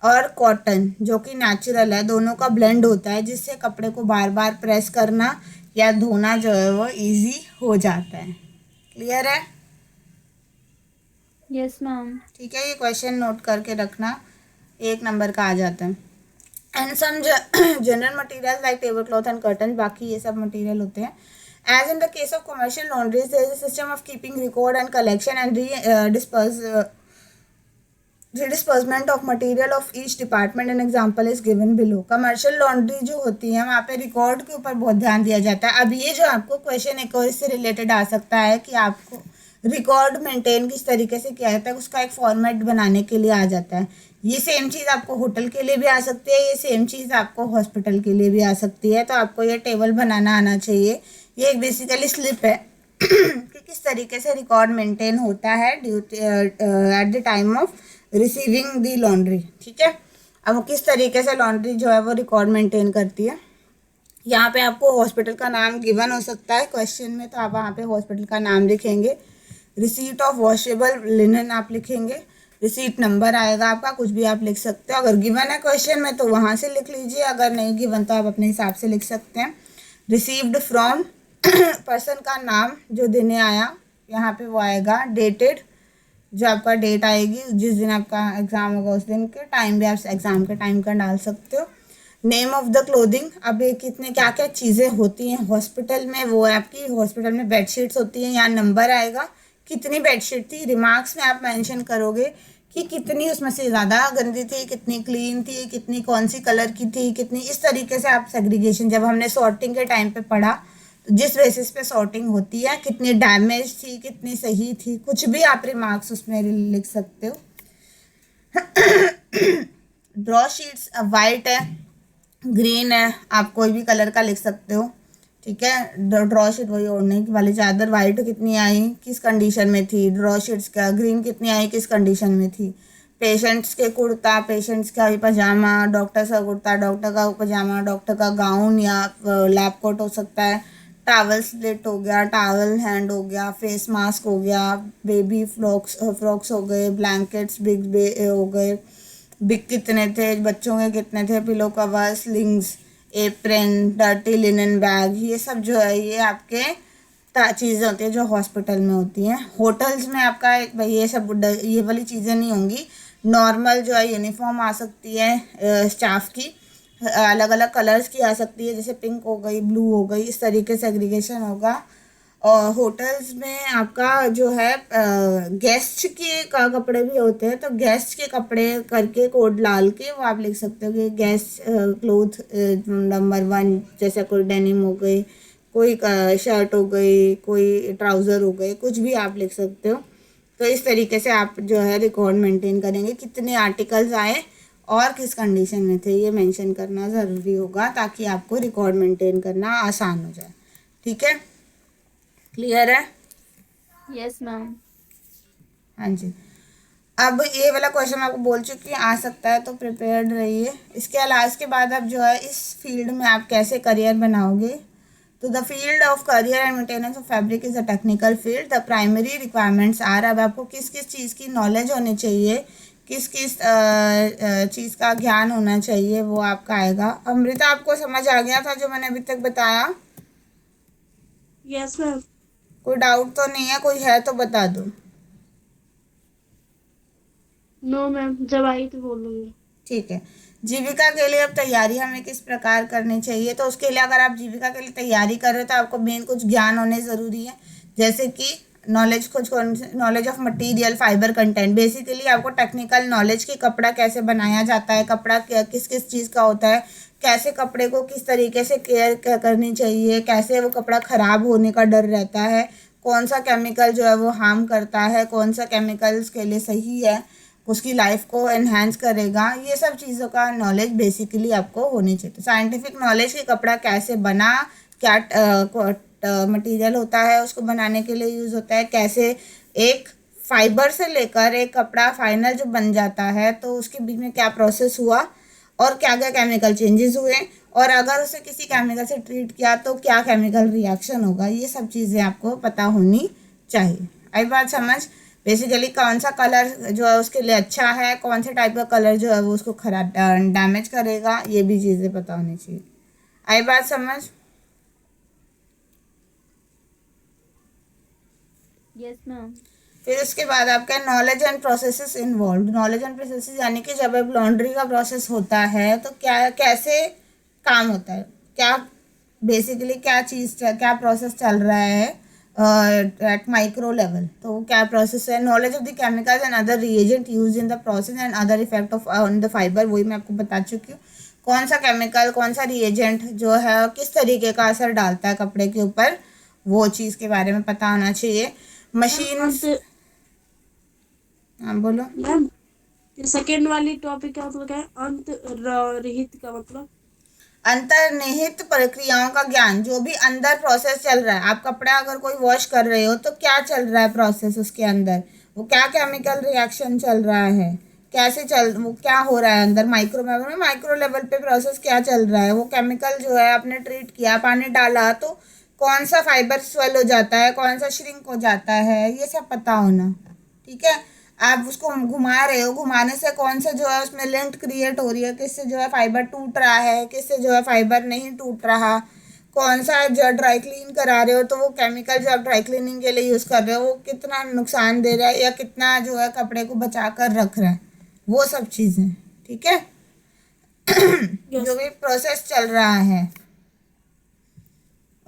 और कॉटन जो कि नेचुरल है, दोनों का ब्लेंड होता है जिससे कपड़े को बार बार प्रेस करना या धोना जो है वो इजी हो जाता है। क्लियर है? Yes ma'am. ठीक है, ये क्वेश्चन नोट करके रखना, 1 नंबर का आ जाता है। And some general material like table cloth and curtain, बाकी ये सब मटेरियल होते हैं। As in the case of commercial laundries there is a system of keeping record and collection and disbursement of material of each department. An example is given below. Commercial laundry जो होती है वहाँ पे record के ऊपर बहुत ध्यान दिया जाता है। अब ये जो आपको क्वेश्चन एक और इससे रिलेटेड आ सकता है कि आपको रिकॉर्ड मेंटेन किस तरीके से किया जाता है, उसका एक फॉर्मेट बनाने के लिए आ जाता है। ये सेम चीज़ आपको होटल के लिए भी आ सकती है, ये सेम चीज़ आपको हॉस्पिटल के लिए भी आ सकती है। तो आपको ये टेबल बनाना आना चाहिए। ये एक बेसिकली स्लिप है कि किस तरीके से रिकॉर्ड मेंटेन होता है at the time of receiving the laundry, ठीक है। अब वो किस तरीके से लॉन्ड्री जो है वो रिकॉर्ड मेंटेन करती है। यहाँ पे आपको हॉस्पिटल का नाम गिवन हो सकता है क्वेश्चन में, तो आप वहाँ पे हॉस्पिटल का नाम लिखेंगे। रिसीट ऑफ वॉशेबल लिनन आप लिखेंगे, रिसीट नंबर आएगा आपका, कुछ भी आप लिख सकते हो। अगर गिवन है क्वेश्चन में तो वहाँ से लिख लीजिए, अगर नहीं गिवन तो आप अपने हिसाब से लिख सकते हैं। रिसीव्ड फ्रॉम पर्सन का नाम जो देने आया, यहाँ पे वो आएगा। डेटेड जो आपका डेट आएगी जिस दिन आपका एग्ज़ाम होगा उस दिन के टाइम भी आप एग्ज़ाम के टाइम का डाल सकते हो। नेम ऑफ द क्लोथिंग, अब ये कितने क्या क्या चीज़ें होती हैं हॉस्पिटल में, वो आपकी हॉस्पिटल में बेडशीट्स होती हैं, यहाँ नंबर आएगा कितनी बेडशीट थी। रिमार्क्स में आप मेंशन करोगे कि कितनी उसमें से ज़्यादा गंदी थी, कितनी क्लीन थी, कितनी कौन सी कलर की थी, कितनी, इस तरीके से आप सेग्रीगेशन जब हमने सॉर्टिंग के टाइम पे पढ़ा तो जिस बेसिस पे सॉर्टिंग होती है, कितनी डैमेज थी, कितनी सही थी, कुछ भी आप रिमार्क्स उसमें लिख सकते हो। ड्रॉ शीट्स वाइट है, ग्रीन है, आप कोई भी कलर का लिख सकते हो, ठीक है। ड्रॉ शीट वही ओढ़ने वाली चादर वाइट कितनी आई, किस कंडीशन में थी। ड्रॉ शीट्स का ग्रीन कितनी आई, किस कंडीशन में थी। पेशेंट्स के कुर्ता, पेशेंट्स का पजामा, डॉक्टर का कुर्ता, डॉक्टर का पजामा, डॉक्टर का गाउन या लैब कोट हो सकता है। टावल स्लिट हो गया, टावल हैंड हो गया, फेस मास्क हो गया, बेबी फ्रॉक्स हो गए, ब्लैंकेट्स बिग हो गए, बिग कितने थे, बच्चों के कितने थे, pillow cover, slings, apron, dirty linen bag, ये सब जो है ये आपके चीज़ें होती है जो हॉस्पिटल में होती हैं। होटल्स में आपका ये सब ये वाली चीज़ें नहीं होंगी। नॉर्मल जो है यूनिफॉर्म आ सकती है स्टाफ की, अलग अलग कलर्स की आ सकती है, जैसे पिंक हो गई, ब्लू हो गई, इस तरीके से एग्रीगेशन होगा। और होटल्स में आपका जो है गेस्ट के कपड़े भी होते हैं, तो गेस्ट के कपड़े करके कोड डाल के वो आप लिख सकते हो कि गेस्ट क्लोथ नंबर 1, जैसे कोई डेनिम हो गई, कोई शर्ट हो गई, कोई ट्राउज़र हो गए, कुछ भी आप लिख सकते हो। तो इस तरीके से आप जो है रिकॉर्ड मेंटेन करेंगे, कितने आर्टिकल्स आए और किस कंडीशन में थे, ये मेंशन करना ज़रूरी होगा ताकि आपको रिकॉर्ड मेंटेन करना आसान हो जाए, ठीक है। क्लियर है? Yes ma'am. हाँ जी। अब ये वाला क्वेश्चन आपको बोल चुकी है आ सकता है, तो प्रिपेयर्ड रहिए। इसके अलावा इसके बाद अब जो है इस फील्ड में आप कैसे करियर बनाओगे, तो the field of career and maintenance of fabric is a technical field. The primary requirements are, अब आपको किस किस चीज़ की नॉलेज होनी चाहिए, किस किस चीज़ का ज्ञान होना चाहिए, वो आपका आएगा। अमृता, आपको समझ आ गया था जो मैंने अभी तक बताया? Yes ma'am. कोई डाउट तो नहीं है? कोई है तो बता दो। नो मैम, जब आई तो बोलूँगी। ठीक है। जीविका के लिए अब तैयारी हमें किस प्रकार करनी चाहिए, तो उसके लिए अगर आप जीविका के लिए तैयारी कर रहे हो तो आपको मेन कुछ ज्ञान होने ज़रूरी है, जैसे कि नॉलेज कुछ कौन से knowledge of material fibre content, basically आपको टेक्निकल नॉलेज कि कपड़ा कैसे बनाया जाता है, कपड़ा किस किस चीज़ का होता है, कैसे कपड़े को किस तरीके से केयर करनी चाहिए, कैसे वो कपड़ा ख़राब होने का डर रहता है, कौन सा केमिकल जो है वो हार्म करता है, कौन सा केमिकल्स के लिए सही है, उसकी लाइफ को एनहांस करेगा, ये सब चीज़ों का नॉलेज बेसिकली आपको होनी चाहिए। तो साइंटिफिक नॉलेज कि कपड़ा कैसे बना, क्या मटेरियल होता है उसको बनाने के लिए यूज़ होता है, कैसे एक फाइबर से लेकर एक कपड़ा फाइनल जो बन जाता है तो उसके बीच में क्या प्रोसेस हुआ और क्या क्या केमिकल चेंजेस हुए, और अगर उसे किसी केमिकल से ट्रीट किया तो क्या केमिकल रिएक्शन होगा, ये सब चीज़ें आपको पता होनी चाहिए। आई बात समझ? बेसिकली कौन सा कलर जो है उसके लिए अच्छा है, कौन से टाइप का कलर जो है वो उसको खराब डैमेज करेगा, ये भी चीज़ें पता होनी चाहिए। आई बात समझ? Yes ma'am. फिर उसके बाद आपका knowledge and processes involve. Knowledge and processes यानी कि जब एक लॉन्ड्री का प्रोसेस होता है तो क्या कैसे काम होता है, क्या बेसिकली क्या चीज़ क्या प्रोसेस चल रहा है एट माइक्रो लेवल, तो क्या प्रोसेस है। Knowledge of the chemicals and other reagent use in the process and other effect of on the fibre, वही मैं आपको बता चुकी हूँ। कौन सा केमिकल कौन सा रिएजेंट जो है किस तरीके का असर डालता है कपड़े के ऊपर, वो चीज़ के बारे में पता होना चाहिए। मशीन, हाँ बोलो मैम सेकेंड वाली टॉपिक का मतलब क्या है, अंत रहित का मतलब? अंतर्निहित प्रक्रियाओं का ज्ञान, जो भी अंदर प्रोसेस चल रहा है, आप कपड़ा अगर कोई वॉश कर रहे हो तो क्या चल रहा है प्रोसेस उसके अंदर, वो क्या केमिकल रिएक्शन चल रहा है, कैसे वो क्या हो रहा है अंदर माइक्रो लेवल पे प्रोसेस क्या चल रहा है, वो केमिकल जो है आपने ट्रीट किया, पानी डाला तो कौन सा फाइबर स्वेल हो जाता है, कौन सा श्रिंक हो जाता है, ये सब पता होना। ठीक है, आप उसको घुमा रहे हो, घुमाने से कौन सा जो है उसमें लिंट क्रिएट हो रही है, किससे जो है फाइबर टूट रहा है, किससे जो है फाइबर नहीं टूट रहा, कौन सा जो ड्राई क्लीन करा रहे हो तो वो केमिकल जो आप ड्राई क्लीनिंग के लिए यूज़ कर रहे हो वो कितना नुकसान दे रहा है या कितना जो है कपड़े को बचा कर रख रहा है, वो सब चीज़ें। ठीक है जो भी प्रोसेस चल रहा है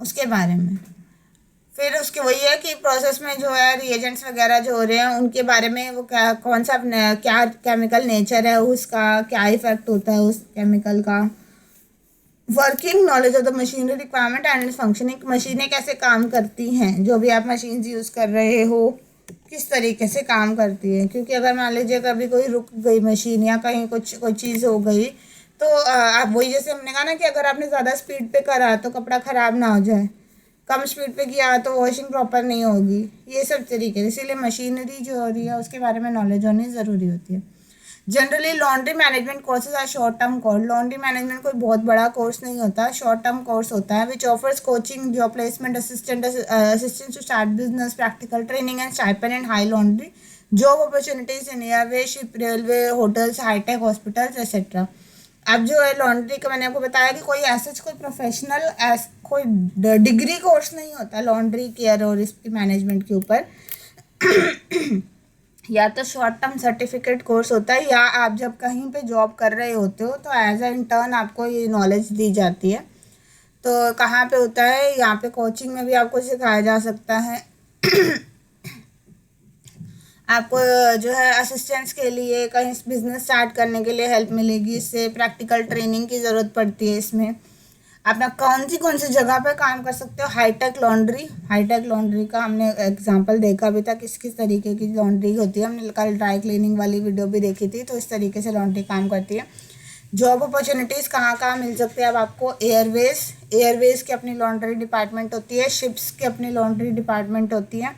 उसके बारे में। फिर उसके वही है कि प्रोसेस में जो है रिएजेंट्स वगैरह जो हो रहे हैं उनके बारे में, वो क्या कौन सा क्या केमिकल नेचर है उसका, क्या इफेक्ट होता है उस केमिकल का। Working knowledge of the machinery requirement and functioning, मशीनें कैसे काम करती हैं, जो भी आप मशीन यूज़ कर रहे हो किस तरीके से काम करती है, क्योंकि अगर मान लीजिए कभी कोई रुक गई मशीन या कहीं कोई चीज़ हो गई तो आप वही जैसे हमने कहा ना कि अगर आपने ज़्यादा स्पीड पे करा तो कपड़ा ख़राब ना हो जाए, कम स्पीड पे किया तो वॉशिंग प्रॉपर नहीं होगी, ये सब तरीके। इसीलिए मशीनरी जो हो रही है उसके बारे में नॉलेज होनी ज़रूरी होती है। Generally laundry management courses are short term course. Laundry management कोई बहुत बड़ा कोर्स नहीं होता, शॉर्ट टर्म कोर्स होता है which offers coaching, job placement, assistant to start business, practical training and stipend and high laundry job opportunities in airway, ship, railway, hotels, high tech hospitals etcetera. अब जो है लॉन्ड्री का मैंने आपको बताया कि कोई ऐसा कोई प्रोफेशनल कोई डिग्री कोर्स नहीं होता लॉन्ड्री केयर और इसकी मैनेजमेंट के ऊपर या तो शॉर्ट टर्म सर्टिफिकेट कोर्स होता है या आप जब कहीं पे जॉब कर रहे होते हो तो एज अ इंटर्न आपको ये नॉलेज दी जाती है। तो कहाँ पे होता है, यहाँ पे कोचिंग में भी आपको सिखाया जा सकता है आपको जो है असिस्टेंट्स के लिए कहीं बिजनेस स्टार्ट करने के लिए हेल्प मिलेगी, इससे प्रैक्टिकल ट्रेनिंग की ज़रूरत पड़ती है। इसमें आप कौन सी जगह पे काम कर सकते हो, हाईटेक लॉन्ड्री का हमने एग्जांपल देखा भी था किस किस तरीके की लॉन्ड्री होती है, हमने कल ड्राई क्लीनिंग वाली वीडियो भी देखी थी। तो इस तरीके से लॉन्ड्री काम करती है। जॉब अपॉर्चुनिटीज़ कहाँ मिल सकती है अब आपको, एयरवेज की अपनी लॉन्ड्री डिपार्टमेंट होती है, शिप्स की अपनी लॉन्ड्री डिपार्टमेंट होती है।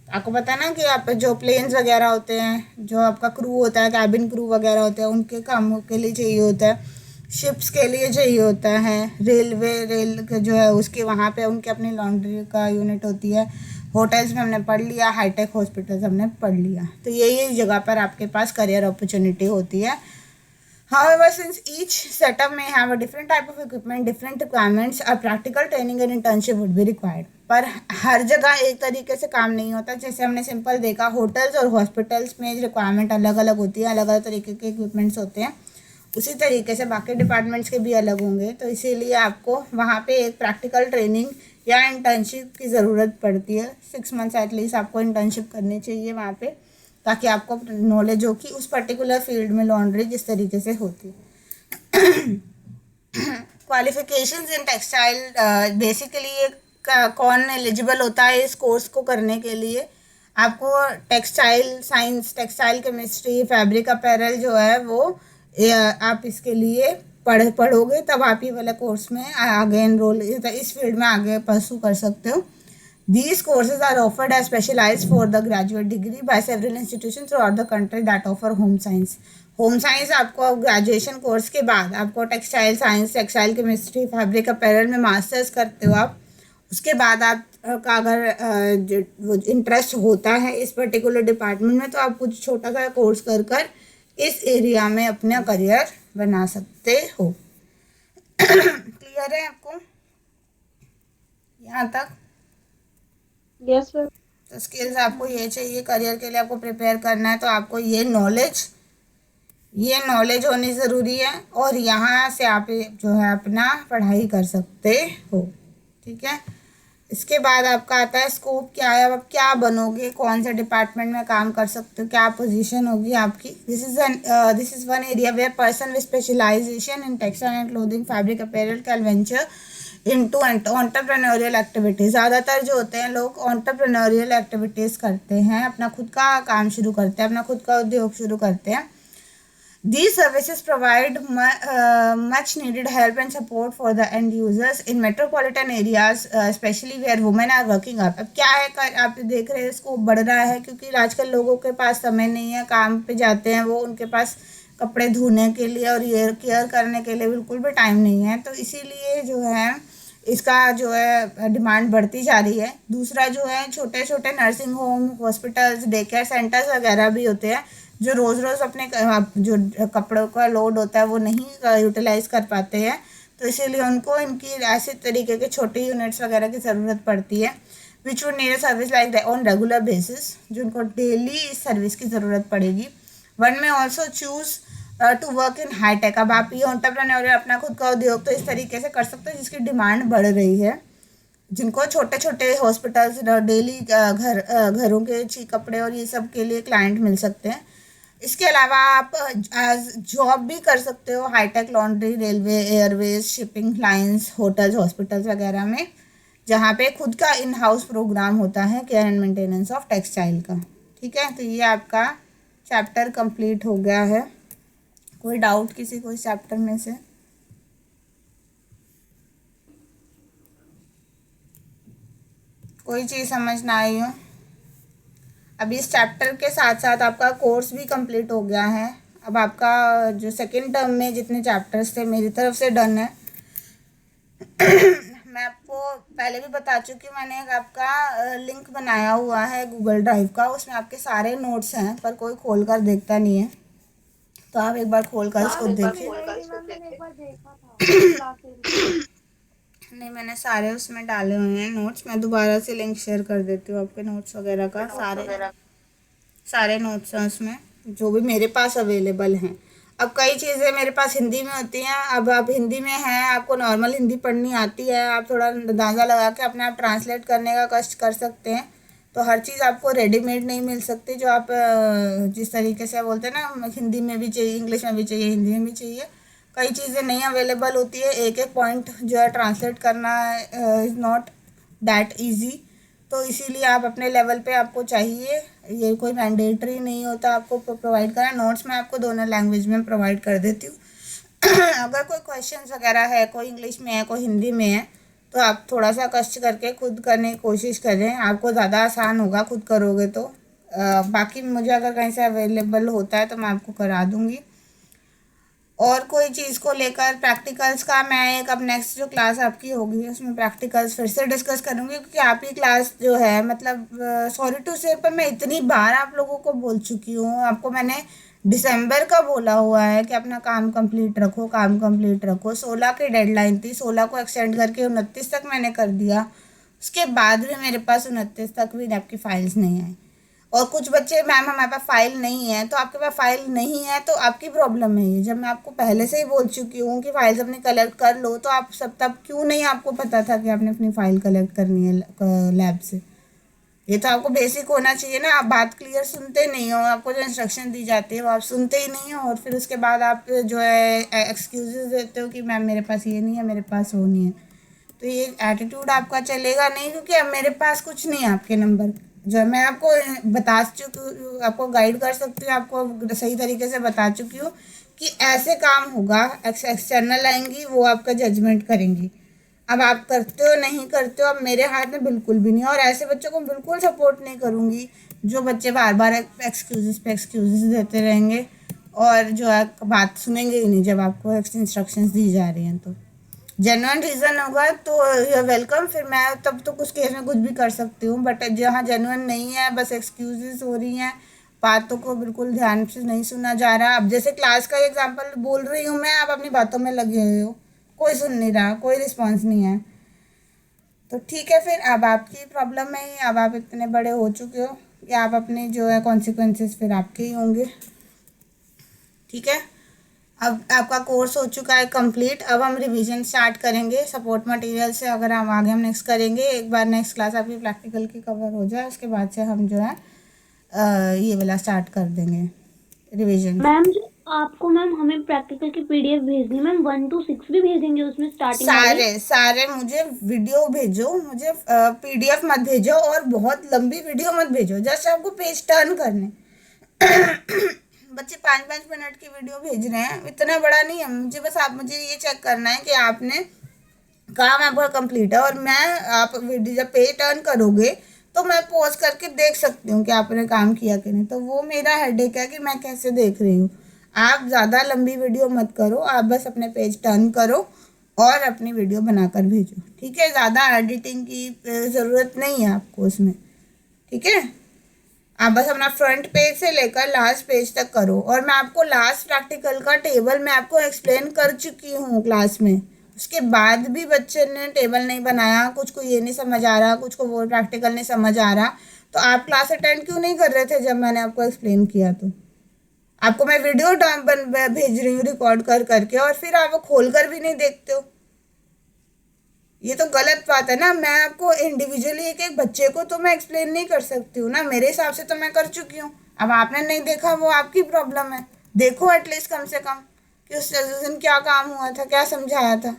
आपको पता है ना कि आप जो प्लेन्स वगैरह होते हैं, जो आपका क्रू होता है, कैबिन क्रू वगैरह होते हैं, उनके कामों के लिए चाहिए होता है, शिप्स के लिए चाहिए होता है, रेल जो है उसके वहाँ पे उनके अपनी लॉन्ड्री का यूनिट होती है। होटल्स में हमने पढ़ लिया, हाईटेक हॉस्पिटल्स हमने पढ़ लिया। तो यही जगह पर आपके पास करियर अपॉर्चुनिटी होती है। However, since each setup may have a different type of equipment, different requirements, a practical training and internship would be required. पर हर जगह एक तरीके से काम नहीं होता। जैसे हमने सिंपल देखा, होटल्स और हॉस्पिटल्स में रिक्वायरमेंट अलग अलग होती है, अलग अलग तरीके के इक्विपमेंट्स होते हैं, उसी तरीके से बाकी डिपार्टमेंट्स के भी अलग होंगे। तो इसीलिए आपको वहाँ पे एक प्रैक्टिकल ट्रेनिंग या इंटर्नशिप की ज़रूरत पड़ती है। 6 मंथ्स एटलीस्ट आपको इंटर्नशिप करनी चाहिए वहाँ पे, ताकि आपको नॉलेज हो कि उस पर्टिकुलर फील्ड में लॉन्ड्री जिस तरीके से होती है। क्वालिफिकेशंस इन टेक्सटाइल, बेसिकली ये कौन एलिजिबल होता है इस कोर्स को करने के लिए? आपको textile science, textile chemistry, fabric apparel जो है वो आप इसके लिए पढ़ोगे तब आप ये वाला कोर्स में आगे एनरोल, इस फील्ड में आगे परसू कर सकते हो। These courses are offered as specialized for the graduate degree by several institutions throughout the country that offer home science. Home science आपको ग्रेजुएशन कोर्स के बाद आपको textile science, textile chemistry, fabric apparel में मास्टर्स करते हो आप, उसके बाद आपका अगर इंटरेस्ट होता है इस पर्टिकुलर डिपार्टमेंट में तो आप कुछ छोटा सा कोर्स कर इस एरिया में अपना करियर बना सकते हो। क्लियर है आपको यहाँ तक? Yes ma'am. तो स्किल्स आपको ये चाहिए, करियर के लिए आपको प्रिपेयर करना है तो आपको ये नॉलेज होनी ज़रूरी है, और यहाँ से आप जो है अपना पढ़ाई कर सकते हो। ठीक है, इसके बाद आपका आता है स्कोप क्या है, आप क्या बनोगे, कौन से डिपार्टमेंट में काम कर सकते हो, क्या पोजीशन होगी आपकी। This is one area where person with specialisation in textile and clothing, fabric apparel can venture into entrepreneurial activities. ज़्यादातर जो होते हैं लोग एंटरप्रेन्योरियल एक्टिविटीज़ करते हैं, अपना खुद का काम शुरू करते हैं, अपना खुद का उद्योग शुरू करते हैं। These services provide much needed help and support for the end users in metropolitan areas, especially where women are working up. अब क्या है, आप देख रहे हैं स्कोप बढ़ रहा है क्योंकि आजकल लोगों के पास समय नहीं है, काम पे जाते हैं वो, उनके पास कपड़े धोने के लिए और हेयर केयर करने के लिए बिल्कुल भी टाइम नहीं है, तो इसीलिए जो है इसका जो है डिमांड बढ़ती जा रही है। दूसरा जो है छोटे छोटे nursing home, hospitals, day care centres वगैरह भी होते हैं जो रोज़ रोज़ अपने जो कपड़ों का लोड होता है वो नहीं यूटिलाइज़ कर पाते हैं, तो इसीलिए उनको इनकी ऐसे तरीके के छोटे यूनिट्स वगैरह की ज़रूरत पड़ती है, which would need a service like on regular basis, जो उनको डेली इस सर्विस की ज़रूरत पड़ेगी। One may also choose to work in high tech. अब आप ये एंटरप्रेन्योर अपना खुद का उद्योग तो इस तरीके से कर सकते हो जिसकी डिमांड बढ़ रही है, जिनको छोटे छोटे हॉस्पिटल्स, डेली घरों के कपड़े और ये सब के लिए क्लाइंट मिल सकते हैं। इसके अलावा आप एज जॉब भी कर सकते हो high tech laundry, railway, airways, shipping lines, hotels, hospitals वगैरह में, जहाँ पे खुद का इन हाउस प्रोग्राम होता है care and maintenance of textile का। ठीक है, तो ये आपका चैप्टर कंप्लीट हो गया है। कोई डाउट किसी को इस चैप्टर में से? कोई चीज़ समझ ना आई हो? अब इस चैप्टर के साथ साथ आपका कोर्स भी कंप्लीट हो गया है। अब आपका जो सेकेंड टर्म में जितने चैप्टर्स थे मेरी तरफ से डन है। मैं आपको पहले भी बता चुकी हूँ, मैंने एक आपका लिंक बनाया हुआ है गूगल ड्राइव का, उसमें आपके सारे नोट्स हैं पर कोई खोल कर देखता नहीं है, तो आप एक बार खोल कर इसको देखिए। नहीं, मैंने सारे उसमें डाले हुए हैं नोट्स। मैं दोबारा से लिंक शेयर कर देती हूँ आपके नोट्स वगैरह का। सारे नोट्स हैं उसमें जो भी मेरे पास अवेलेबल हैं। अब कई चीज़ें मेरे पास हिंदी में होती हैं, अब आप हिंदी में हैं, आपको नॉर्मल हिंदी पढ़नी आती है, आप थोड़ा अंदाज़ा लगा के अपने आप ट्रांसलेट करने का कष्ट कर सकते हैं। तो हर चीज़ आपको रेडीमेड नहीं मिल सकती, जो आप जिस तरीके से बोलते हैं ना, हिंदी में भी चाहिए, इंग्लिश में भी चाहिए, हिंदी में भी चाहिए, कई चीज़ें नहीं अवेलेबल होती है। एक एक पॉइंट जो है ट्रांसलेट करना इज़ नॉट दैट ईजी, तो इसीलिए आप अपने लेवल पे आपको चाहिए, ये कोई मैंडेटरी नहीं होता आपको प्रोवाइड करना। नोट्स मैं आपको दोनों लैंग्वेज में प्रोवाइड कर देती हूँ। अगर कोई क्वेश्चंस वगैरह है, कोई इंग्लिश में है, कोई हिंदी में है, तो आप थोड़ा सा कष्ट करके खुद करने की कोशिश करें, आपको ज़्यादा आसान होगा खुद करोगे तो। बाकी मुझे अगर कहीं से अवेलेबल होता है तो मैं आपको करा दूँगी। और कोई चीज़ को लेकर प्रैक्टिकल्स का मैं एक अब नेक्स्ट जो क्लास आपकी होगी उसमें प्रैक्टिकल्स फिर से डिस्कस करूँगी, क्योंकि आपकी क्लास जो है मतलब सॉरी टू से पर मैं इतनी बार आप लोगों को बोल चुकी हूँ। आपको मैंने दिसंबर का बोला हुआ है कि अपना काम कंप्लीट रखो, काम कंप्लीट रखो। 16 की डेडलाइन थी, 16 को एक्सटेंड करके 29 तक मैंने कर दिया, उसके बाद भी मेरे पास 29 तक भी आपकी फाइल्स नहीं आई। और कुछ बच्चे मैम हमारे पास फाइल नहीं है, तो आपके पास फाइल नहीं है तो आपकी प्रॉब्लम है ये। जब मैं आपको पहले से ही बोल चुकी हूँ कि फाइल्स अपनी कलेक्ट कर लो, तो आप सब तब क्यों नहीं आपको पता था कि आपने अपनी फाइल कलेक्ट करनी है लैब से? ये तो आपको बेसिक होना चाहिए ना। आप बात क्लियर सुनते नहीं हो, आपको जो इंस्ट्रक्शन दी जाती है वो आप सुनते ही नहीं हो, और फिर उसके बाद आप जो है एक्सक्यूजेस देते हो कि मैम मेरे पास ये नहीं है, मेरे पास वो नहीं है। तो ये एटीट्यूड आपका चलेगा नहीं, क्योंकि अब मेरे पास कुछ नहीं है आपके नंबर। जो मैं आपको बता चुकी हूँ, आपको गाइड कर सकती हूँ, आपको सही तरीके से बता चुकी हूँ कि ऐसे काम होगा। एक्सटर्नल आएंगी, वो आपका जजमेंट करेंगी। अब आप करते हो नहीं करते हो, अब मेरे हाथ में बिल्कुल भी नहीं है। और ऐसे बच्चों को बिल्कुल सपोर्ट नहीं करूँगी जो बच्चे बार बार एक्सक्यूजेस पे एक्सक्यूजेस देते रहेंगे और जो है बात सुनेंगे ही नहीं जब आपको इंस्ट्रक्शंस दी जा रही हैं। तो जेन्युइन रीज़न होगा तो यू वेलकम, फिर मैं तब तो कुछ केस में कुछ भी कर सकती हूँ। बट जहाँ जेन्युइन नहीं है, बस एक्सक्यूजेस हो रही हैं, बातों को बिल्कुल ध्यान से नहीं सुना जा रहा। अब जैसे क्लास का एग्जांपल बोल रही हूँ मैं, आप अपनी बातों में लगे हुए हो, कोई सुन नहीं रहा, कोई रिस्पॉन्स नहीं है, तो ठीक है फिर अब आपकी प्रॉब्लम है ही। अब आप इतने बड़े हो चुके हो कि आप अपने जो है कॉन्सिक्वेंसेस फिर आपके ही होंगे। ठीक है, अब आपका कोर्स हो चुका है कंप्लीट। अब हम रिवीजन स्टार्ट करेंगे सपोर्ट मटेरियल से। अगर हम आगे हम नेक्स्ट करेंगे, एक बार नेक्स्ट क्लास आपकी प्रैक्टिकल की कवर हो जाए, उसके बाद से हम जो है ये वाला स्टार्ट कर देंगे रिवीजन। मैम जो आपको मैम हमें प्रैक्टिकल की पीडीएफ भेजनी, मैम 1 to 6 भी भेजेंगे उसमें स्टार्टिंग वाली? सारे मुझे वीडियो भेजो, मुझे पीडीएफ मत भेजो, और बहुत लंबी वीडियो मत भेजो। जस्ट आपको पेज टर्न करने बच्चे 5-5 मिनट की वीडियो भेज रहे हैं, इतना बड़ा नहीं है मुझे। बस आप मुझे ये चेक करना है कि आपने काम आपका कंप्लीट है। और मैं आप वीडियो जब पेज टर्न करोगे तो मैं पॉज करके देख सकती हूँ कि आपने काम किया कि नहीं। तो वो मेरा हेडेक है कि मैं कैसे देख रही हूँ। आप ज़्यादा लंबी वीडियो मत करो, आप बस अपने पेज टर्न करो और अपनी वीडियो बनाकर भेजो। ठीक है, ज़्यादा एडिटिंग की ज़रूरत नहीं है आपको उसमें। ठीक है, आप बस अपना फ्रंट पेज से लेकर लास्ट पेज तक करो। और मैं आपको लास्ट प्रैक्टिकल का टेबल मैं आपको एक्सप्लेन कर चुकी हूँ क्लास में। उसके बाद भी बच्चे ने टेबल नहीं बनाया, कुछ को ये नहीं समझ आ रहा, कुछ को वो प्रैक्टिकल नहीं समझ आ रहा, तो आप क्लास अटेंड क्यों नहीं कर रहे थे जब मैंने आपको एक्सप्लेन किया? तो आपको मैं वीडियो भेज रही हूँ रिकॉर्ड कर करके, और फिर आप वो खोल कर भी नहीं देखते हो। ये तो गलत बात है ना। मैं आपको इंडिविजुअली एक एक बच्चे को तो मैं एक्सप्लेन नहीं कर सकती हूँ ना, मेरे हिसाब से तो मैं कर चुकी हूँ। अब आपने नहीं देखा, वो आपकी प्रॉब्लम है। देखो एटलीस्ट कम से कम कि उस दिन क्या काम हुआ था, क्या समझाया था।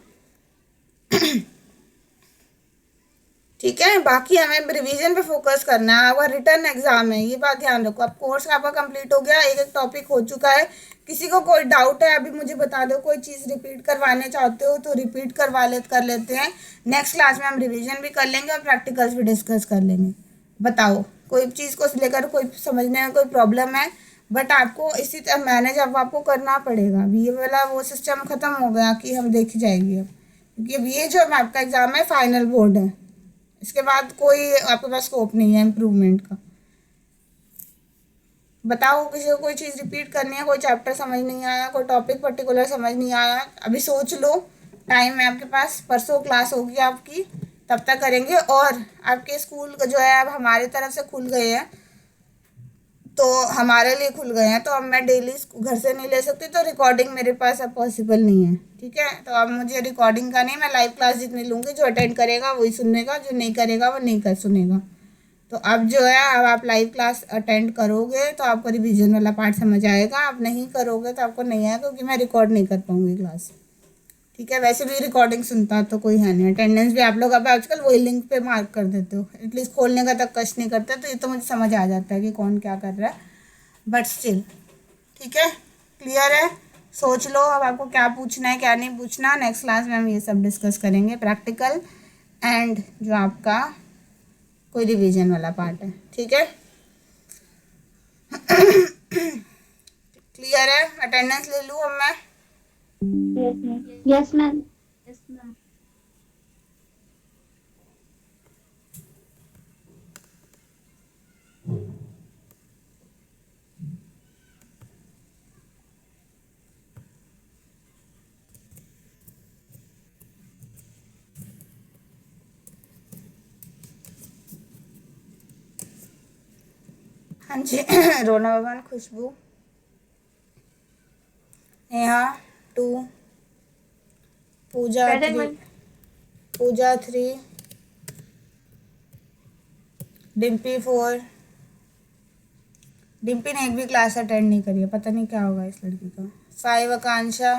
ठीक है, बाकी हमें रिवीजन पे फोकस करना है। आपका रिटर्न एग्जाम है, ये बात ध्यान रखो। अब कोर्स आपका कंप्लीट हो गया, एक एक टॉपिक हो चुका है। किसी को कोई डाउट है अभी मुझे बता दो, कोई चीज़ रिपीट करवाने चाहते हो तो रिपीट कर लेते हैं। नेक्स्ट क्लास में हम रिवीजन भी कर लेंगे और प्रैक्टिकल्स भी डिस्कस कर लेंगे। बताओ, कोई चीज़ को लेकर कोई समझने में कोई प्रॉब्लम है? बट आपको इसी तरह मैनेज अब आपको करना पड़ेगा। अभी ये वाला वो सिस्टम ख़त्म हो गया कि हम देखी जाएगी अब, क्योंकि अब ये जो आपका एग्ज़ाम है फाइनल बोर्ड है। इसके बाद कोई आपके पास स्कोप नहीं है इम्प्रूवमेंट का। बताओ, किसी को कोई चीज़ रिपीट करनी है, कोई चैप्टर समझ नहीं आया, कोई टॉपिक पर्टिकुलर समझ नहीं आया, अभी सोच लो, टाइम है आपके पास। परसों क्लास होगी आपकी, तब तक करेंगे। और आपके स्कूल जो है अब हमारी तरफ से खुल गए हैं, तो हमारे लिए खुल गए हैं, तो अब मैं डेली घर से नहीं ले सकती, तो रिकॉर्डिंग मेरे पास अब पॉसिबल नहीं है। ठीक है, तो अब मुझे रिकॉर्डिंग का नहीं, मैं लाइव क्लास जितनी लूँगी, जो अटेंड करेगा वही सुनेगा, जो नहीं करेगा वो नहीं कर सुनेगा। तो अब जो है, अब आप लाइव क्लास अटेंड करोगे तो आपको रिवीजन वाला पार्ट समझ आएगा। आप नहीं करोगे तो आपको नहीं आएगा, क्योंकि मैं रिकॉर्ड नहीं कर पाऊँगी क्लास। ठीक है, वैसे भी रिकॉर्डिंग सुनता तो कोई है नहीं। अटेंडेंस भी आप लोग अब आजकल वही लिंक पे मार्क कर देते हो, एटलीस्ट खोलने का तक कष्ट नहीं करते, तो ये तो मुझे समझ आ जाता है कि कौन क्या कर रहा है, बट स्टिल। ठीक है, क्लियर है? सोच लो अब आपको क्या पूछना है क्या नहीं पूछना। नेक्स्ट क्लास में हम ये सब डिस्कस करेंगे, प्रैक्टिकल एंड जो आपका कोई रिवीजन वाला पार्ट है। ठीक है, क्लियर है? अटेंडेंस ले लूँ अब मैं? Yes ma'am. हाँ जी। रोल नंबर 1 खुशबू, नेहा 2, पूजा Present 3, ma'am. पूजा 3, डिम्पी 4। डिम्पी ने एक भी क्लास अटेंड नहीं करी है, पता नहीं क्या होगा इस लड़की का। 5 Akanksha,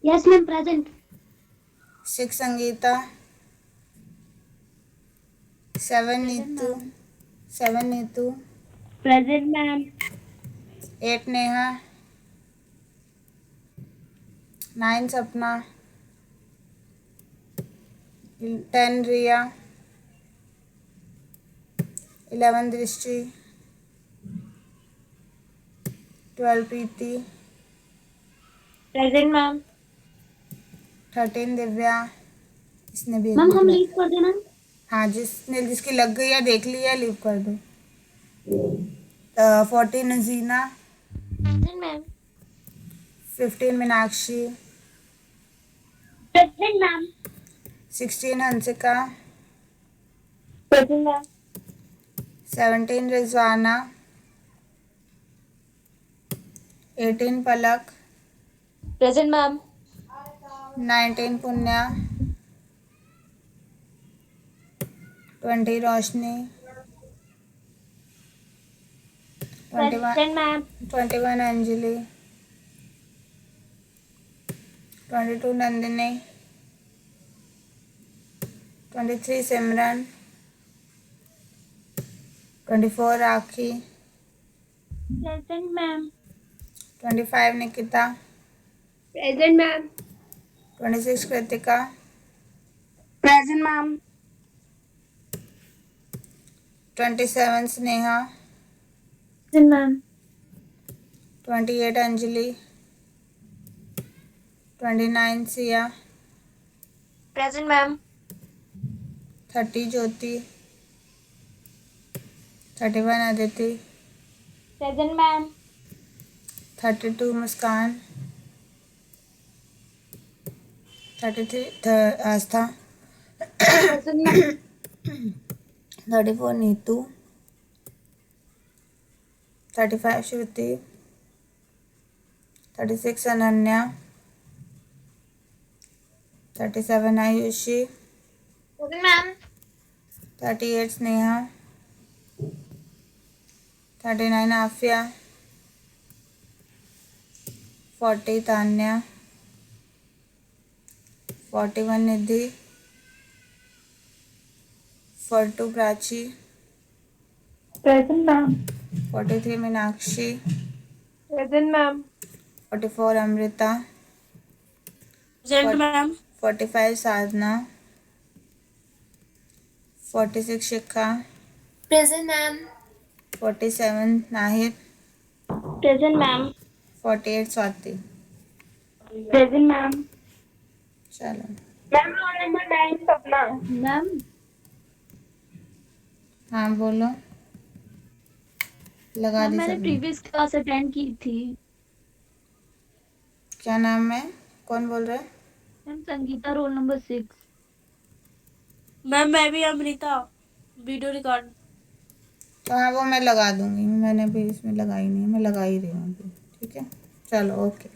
yes ma'am present. 6 Sangeeta, 7 Neetu, 7 Neetu, present ma'am. 8 Neha, 9 Sapna, 10 रिया, 11 दृष्टि, 12 प्रीति, प्रेजेंट मैम। 13 दिव्या। इसने भी एक मैम हम भी लीव कर देना। हाँ, जिसकी लग गई है देख लिया, लीव कर दो। 14 Hazeena, present ma'am. 15 Meenakshi, present ma'am. 16 Hansika, present ma'am. 17 Rizwana, 18 Palak, present ma'am. 19 Punya, 20 Roshni, 21 present ma'am. 21 Anjali, 22 Nandini, 23 Simran, 24 Rakhi, present ma'am. 25 Nikita, Present ma'am. 26 Kritika, Present ma'am. 27 Sneha, present ma'am. 28 Anjali, 29 Siya, present ma'am. 30 Jyoti, 31 Aditi, present ma'am. 32 Muskan, 33 Aastha, Present ma'am. 34 Neetu, 35 श्रुति, 36 अनन्या, 37 आयुषी, Present ma'am. 38 स्नेहा, 39 आफिया, 40 तान्या, 41 निधि, 42 Prachi, present ma'am. 43 Meenakshi, Present ma'am. 44 Amrita, present ma'am. 45 साधना, 46 शिखा, Present ma'am. 47 Nahid, present ma'am. 48 Swati. Present ma'am. चलो Ma'am, roll number 9 सपना. Ma'am हाँ बोलो, लगा दी मैंने सबने। Previous class attend की थी। क्या नाम है, कौन बोल रहा है? Ma'am Sangeeta roll number 6। Ma'am मैं भी अमृता, वीडियो रिकॉर्ड। तो हाँ वो मैं लगा दूंगी, मैंने भी इसमें लगाई नहीं है, मैं लगा ही रही हूँ अभी। ठीक है, चलो ओके।